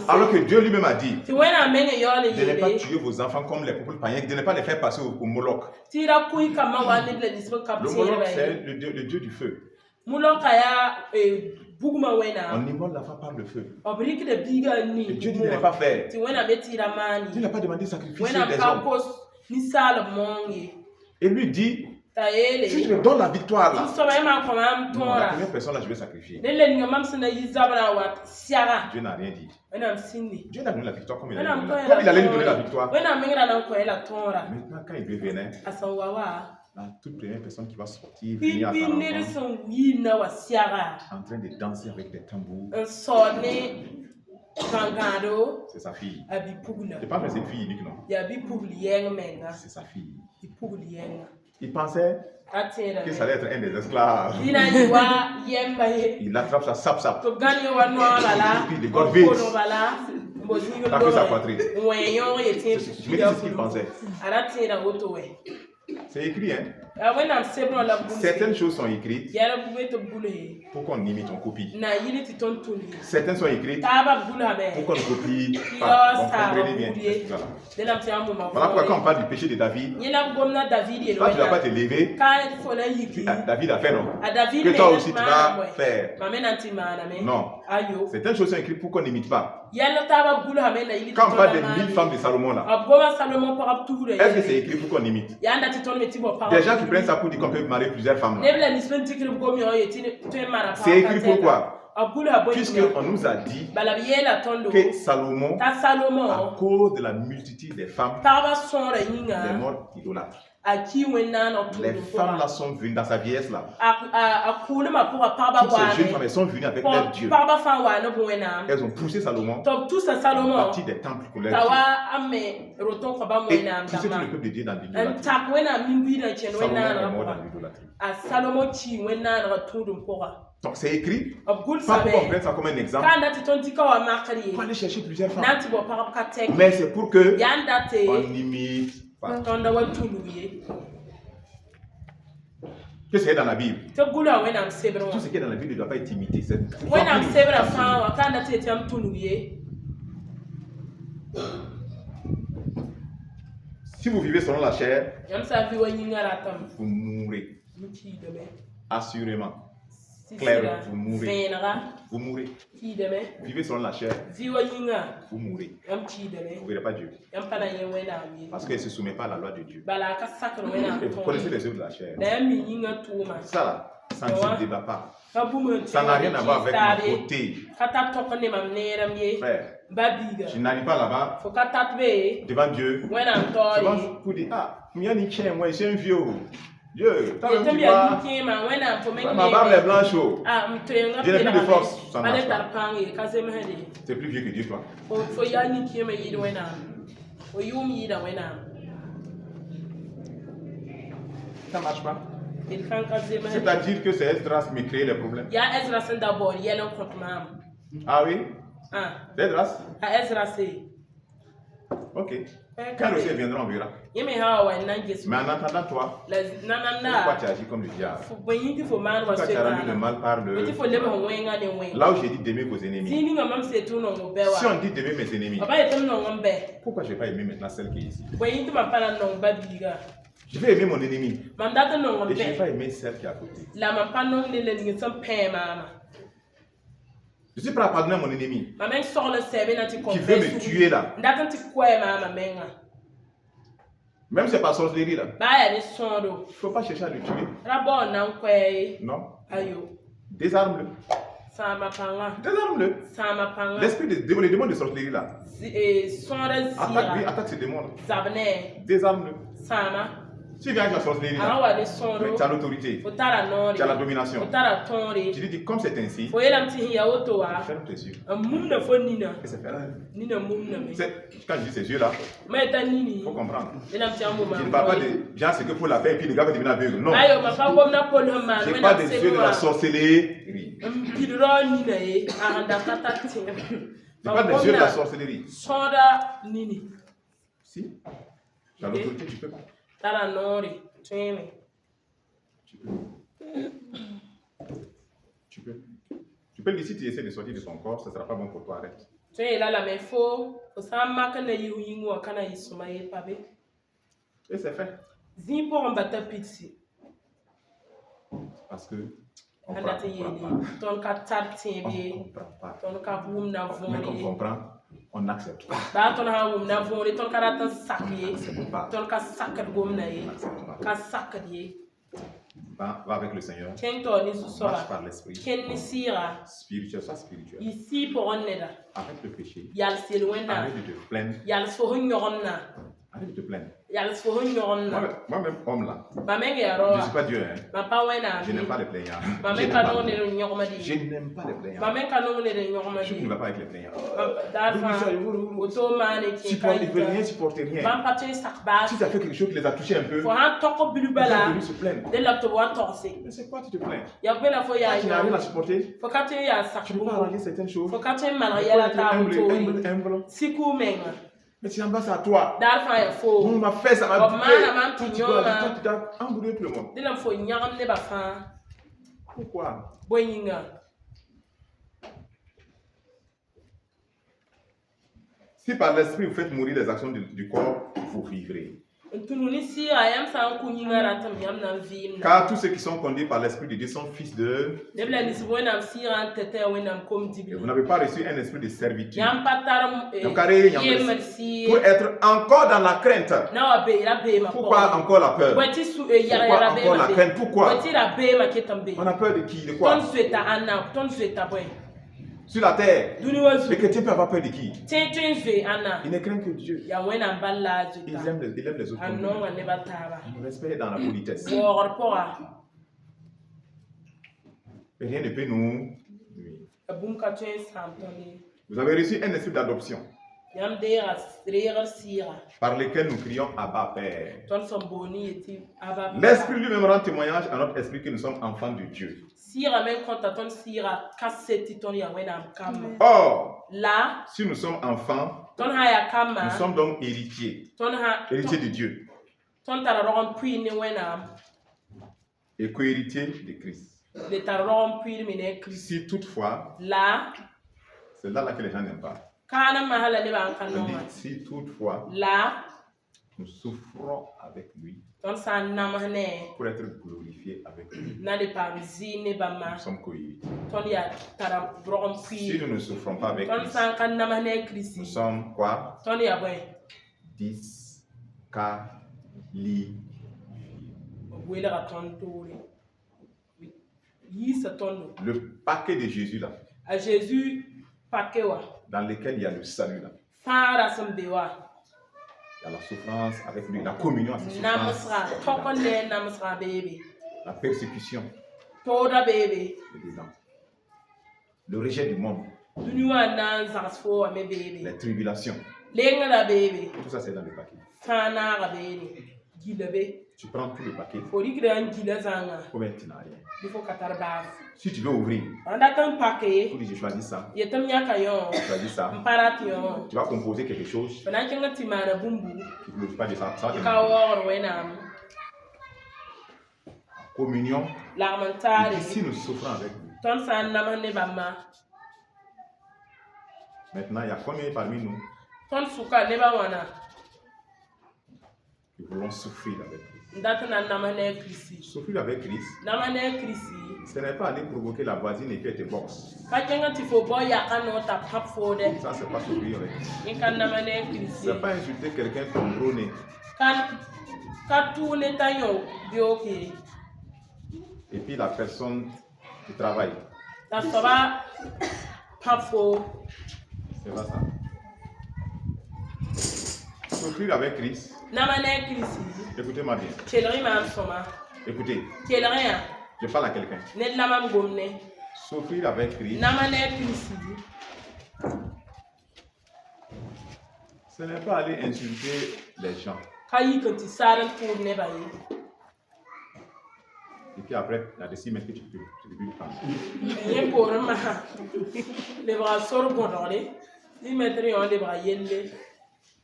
Alors que Dieu lui-même a dit de ne pas tuer vos enfants comme les peuples païens, de ne pas les faire passer au Moloch. Le Moloch, c'est le dieu du feu. On immole la femme par le feu. Et Dieu dit de ne pas faire. Dieu n'a pas demandé de sacrifier des hommes. Et lui dit, si je me donne la victoire là, la première personne là, je vais sacrifier. Dieu n'a rien dit. Dieu n'a donné la victoire comme il allait lui donner la victoire. Maintenant, quand il revenait, la toute première personne qui va sortir, venir à sa rencontre, en train de danser avec des tambours, c'est sa fille. Je pense que c'est une fille unique, non? C'est sa fille. Il pensait que ça allait être un des esclaves. Il attrape sa sap. Et puis il dégorge vite. T'as fait sa poitrine. Je me dis ce qu'il pensait. C'est écrit, hein? Certaines choses sont écrites pour qu'on imite, on copie. Certaines sont écrites pour qu'on copie. Comprenez bien. Voilà pourquoi quand on parle du péché de David, toi tu ne vas pas te lever. David a fait, non? Que toi aussi tu vas faire. Non. Certaines choses sont écrites pour qu'on n'imite pas. Quand on parle des 1000 femmes de Salomon là, est-ce que c'est écrit pour qu'on imite? Des gens qui prennent ça pour dire qu'on peut marier plusieurs femmes. C'est écrit pourquoi? Puisqu'on nous a dit que Salomon, à cause de la multitude des femmes, est mort idolâtre. Les femmes là sont venues dans sa vieillesse là. Toutes ces jeunes femmes, elles sont venues avec leur Dieu. Elles ont poussé Salomon à partir des temples pour leur Dieu. Et pousser tout le peuple de Dieu dans l'idolâtrie. Salomon est mort dans l'idolâtrie. Donc c'est écrit, pas pour qu'on prenne ça comme un exemple, pour aller chercher plusieurs femmes. Mais c'est pour que on imite pas. Qu'est-ce qu'il y a dans la Bible? Tout ce qui est dans la Bible ne doit pas être imité. Si vous vivez selon la chair, vous mourrez. Assurément. Claire, vous mourrez. Vous mourrez. Vivez selon la chair. Vous mourrez. Vous ne verrez pas Dieu. Parce qu'elle ne se soumet pas à la loi de Dieu. Et vous connaissez les œuvres de la chair. Ça là, ça ne se débat pas. Ça n'a rien à voir avec ma beauté. Frère, je n'arrive pas là-bas devant Dieu. Souvent, pour dire, ah, moi, je suis un vieux. Dieu, tu vois, ma barbe est blanche. Je n'ai plus de force. Ça marche pas. C'est plus vieux que Dieu, toi. Ça marche pas. C'est-à-dire que c'est Esdras qui m'a créé les problèmes. Ah oui? Esdras? Ok. Quand le ciel viendra, on verra. Mais en attendant, toi, pourquoi tu agis comme le diable? Pourquoi tu as rendu le mal par le... Là où j'ai dit d'aimer vos ennemis. Si on dit d'aimer mes ennemis, pourquoi je ne vais pas aimer maintenant celle qui est ici? Je vais aimer mon ennemi. Et je ne vais pas aimer celle qui est à côté. Je suis prêt à pardonner mon ennemi qui veut me tuer là. Même si c'est pas sorcellerie là. Il ne faut pas chercher à le tuer. Non. Désarme-le. Désarme-le. L'esprit les démons de sorcellerie là. Attaque ce démon là. Désarme-le. Si tu viens avec la sorcellerie, tu as l'autorité, tu as la domination. Tu dis comme c'est ainsi, ferme tes yeux. Et c'est ferme. Quand je dis ces yeux-là, il faut comprendre. Je ne parle pas de gens, c'est que pour la paix et puis le gars va devenir aveugle. Non. Je ne parle pas des yeux de la sorcellerie. Je parle des yeux de la sorcellerie. Si, tu as l'autorité, tu peux pas. Tu peux dire si tu essaies de sortir de ton corps, ce ne sera pas bon pour toi, arrête. Et c'est fait. Parce que on comprend pas. Mais qu'on comprend, on n'accepte pas. Va avec le Seigneur. Marche par l'esprit. Spirituel, sois spirituel. Arrête de pécher. Arrête de te plaindre. Arrête de te plaindre. Moi-même, homme là, je ne suis pas Dieu. Hein. Je n'aime pas les plaignants. Je n'aime pas les plaignants. Je ne vais pas avec les plaignants. Si toi, ils ne veulent rien supporter, rien. Si tu as fait quelque chose qui les a touchés un peu, ils sont venus se plaindre. Mais c'est quoi tu te plains? Tu n'as rien à supporter. Tu ne peux pas arranger certaines choses. Il faut être humble. Mais tu n'en vas à toi. On m'a fait, ça m'a dit. Tu dois embrouiller tout le monde. Pourquoi? Si par l'esprit vous faites mourir les actions du corps, vous vivrez. Car tous ceux qui sont conduits par l'esprit de Dieu sont fils de... Et vous n'avez pas reçu un esprit de servitude. Pour être encore dans la crainte. Pourquoi encore la peur? Pourquoi encore la crainte? Pourquoi? On a peur de qui? De quoi? Sur la terre, les chrétiens peuvent avoir peur de qui? Ils ne craignent que Dieu. Ils aiment les autres. Ils nous respectent dans la politesse. Et rien ne peut nous nuire. Vous avez reçu un esprit d'adoption par lequel nous crions Abba Père. L'esprit lui-même rend témoignage à notre esprit que nous sommes enfants de Dieu. Or, si nous sommes enfants, nous sommes donc héritiers. Héritiers de Dieu. Et co-héritiers de Christ. Si toutefois, c'est là que les gens n'aiment pas. Si toutefois, nous souffrons avec lui pour être glorifiés avec lui. Nous sommes co-héritiers. Si nous ne souffrons pas avec Christ, nous sommes quoi? Disqualifiés. Le paquet de Jésus là, dans lequel il y a le salut là, il y a la souffrance avec lui, la communion avec la souffrance, la persécution, le rejet du monde, les tribulations, tout ça c'est dans le paquet. Tu prends tout le paquet, ou bien tu n'as rien. Si tu veux ouvrir, tu dis je choisis ça, je choisis ça, tu vas composer quelque chose, tu ne veux pas de ça, communion, si nous souffrons avec lui. Maintenant, il y a combien parmi nous qui voulons souffrir avec lui? Souffrir avec Christ, ce n'est pas aller provoquer la voisine et puis elle te boxe. Ça, c'est pas souffrir avec Christ. C'est pas insulter quelqu'un ton gros nez. Et puis la personne qui travaille. C'est pas ça. Souffrir avec Christ, Écoutez-moi bien. Écoutez. Je parle à quelqu'un. Souffrir avec Christ, ce n'est pas aller insulter les gens. Et puis après, il y a des 6 mètres que tu peux prendre.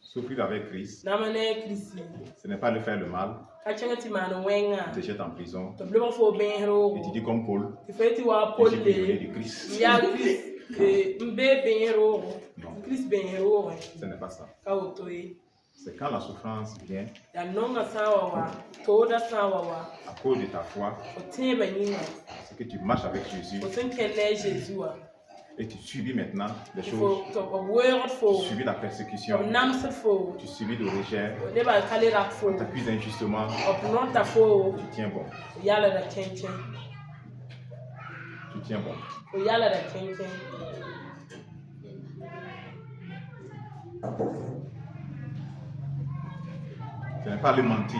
Souffrir avec Christ, ce n'est pas le faire le mal. Tu te jettes en prison. Et tu dis comme Paul, je suis prisonnier du Christ. Non, ce n'est pas ça. C'est quand la souffrance vient, à cause de ta foi, c'est que tu marches avec Jésus et tu subis maintenant les choses. Tu subis la persécution, tu subis le rejet, on t'accuse injustement, tu tiens bon. Tu tiens bon. Ce n'est pas le mentir.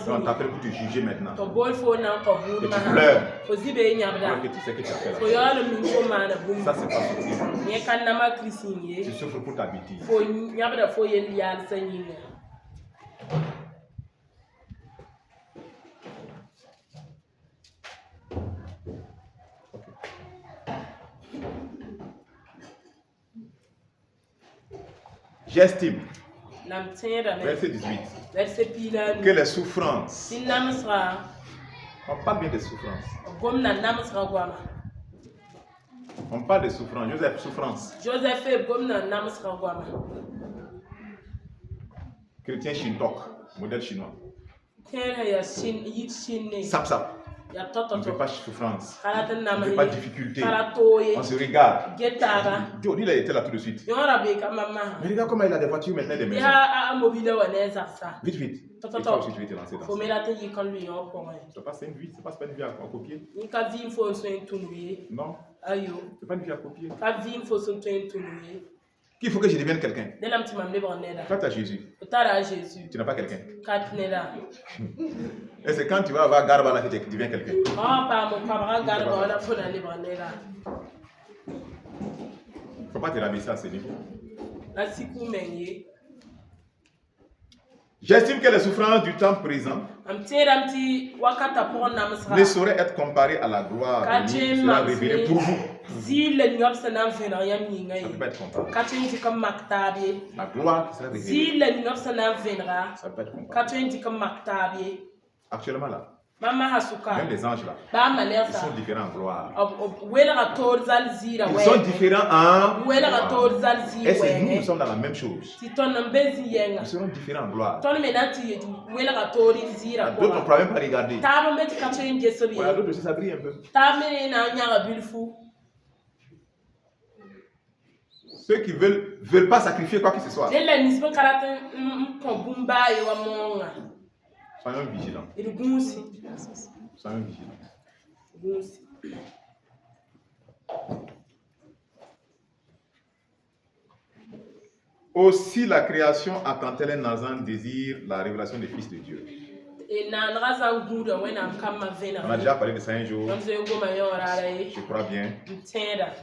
On t'appelle pour te juger maintenant. Et tu pleures. Alors que tu sais que tu as fait la chose. Ça, c'est pas souffrir. Tu souffres pour ta bêtise. J'estime, verset 18, que les souffrances, on parle bien des souffrances. On parle des souffrances. Joseph, souffrance. Chrétien Shintok, modèle chinois. Sap sap. On ne fait pas souffrance, on ne fait pas difficulté, on se regarde. Joe, il a été là tout de suite. Mais regarde comment il a des voitures maintenant, des maisons. Vite, vite. Et toi aussi, tu vas te lancer dans ça. C'est pas une vie, c'est pas une vie à copier. Non, c'est pas une vie à copier. Qu'il faut que je devienne quelqu'un. Toi, tu as Jésus. Tu n'as pas quelqu'un. Et c'est quand tu vas avoir Garba là que tu deviens quelqu'un. Il ne faut pas te rabaisser à ce niveau. J'estime que les souffrances du temps présent ne sauraient être comparées à la gloire qui sera révélée pour vous. Ça ne peut pas être comparé. La gloire qui sera révélée, ça ne peut pas être comparé. Actuellement là, même les anges là, ils sont différents en gloire. Ils sont différents en gloire. Et c'est nous sommes dans la même chose. Ils seront différents en gloire. D'autres ne pourront même pas regarder. Voilà, d'autres aussi ça brille un peu. Ceux qui veulent pas sacrifier quoi que ce soit. Soyons vigilants. Soyons vigilants. Aussi la création attend-elle un ardent désir la révélation des fils de Dieu. On a déjà parlé de ça un jour. Je crois bien.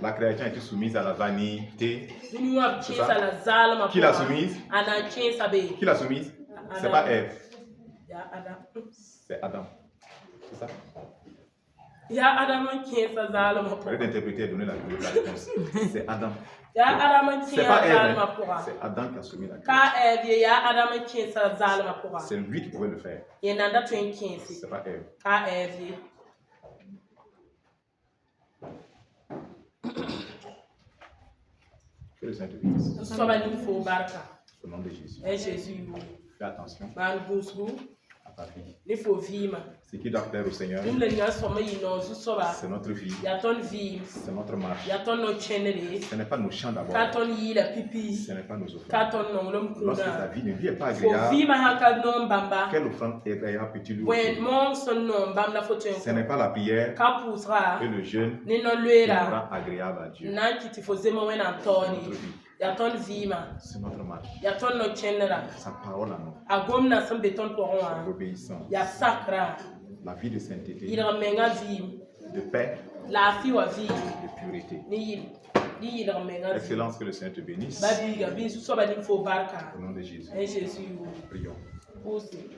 La création a été soumise à la vanité. Qui l'a soumise? Qui l'a soumise? C'est pas Ève. C'est Adam. C'est ça? Vous allez d'interpréter et donner la réponse. C'est Adam. C'est pas Ève. C'est Adam qui a soumis la création. C'est lui qui pouvait le faire. C'est pas Ève. Que le Saint-Esprit. Au nom de Jésus. Fais attention à ta vie. Ce qui doit plaire au Seigneur, c'est notre vie, c'est notre marche. Ce n'est pas nos chants d'abord, ce n'est pas nos offrandes. Lorsque ta vie ne lui est pas agréable, quelle offrande agréable peux-tu lui offrir? Ce n'est pas la prière et le jeûne qui rend agréable à Dieu. Notre vie. Ya ton vima. C'est notre marche. Ya ton no chenera. Sa parole à nous. A gomna sam beton to Son obéissance. Ya sacra. La vie de sainteté. Il menga vim. De paix. La fi wa vi. De pureté. Ni menga. Excellence, que le Seigneur te bénisse. Babi ga bi so ba ni fo barka. Au nom de Jésus. En Jésus. Prions. Aussi.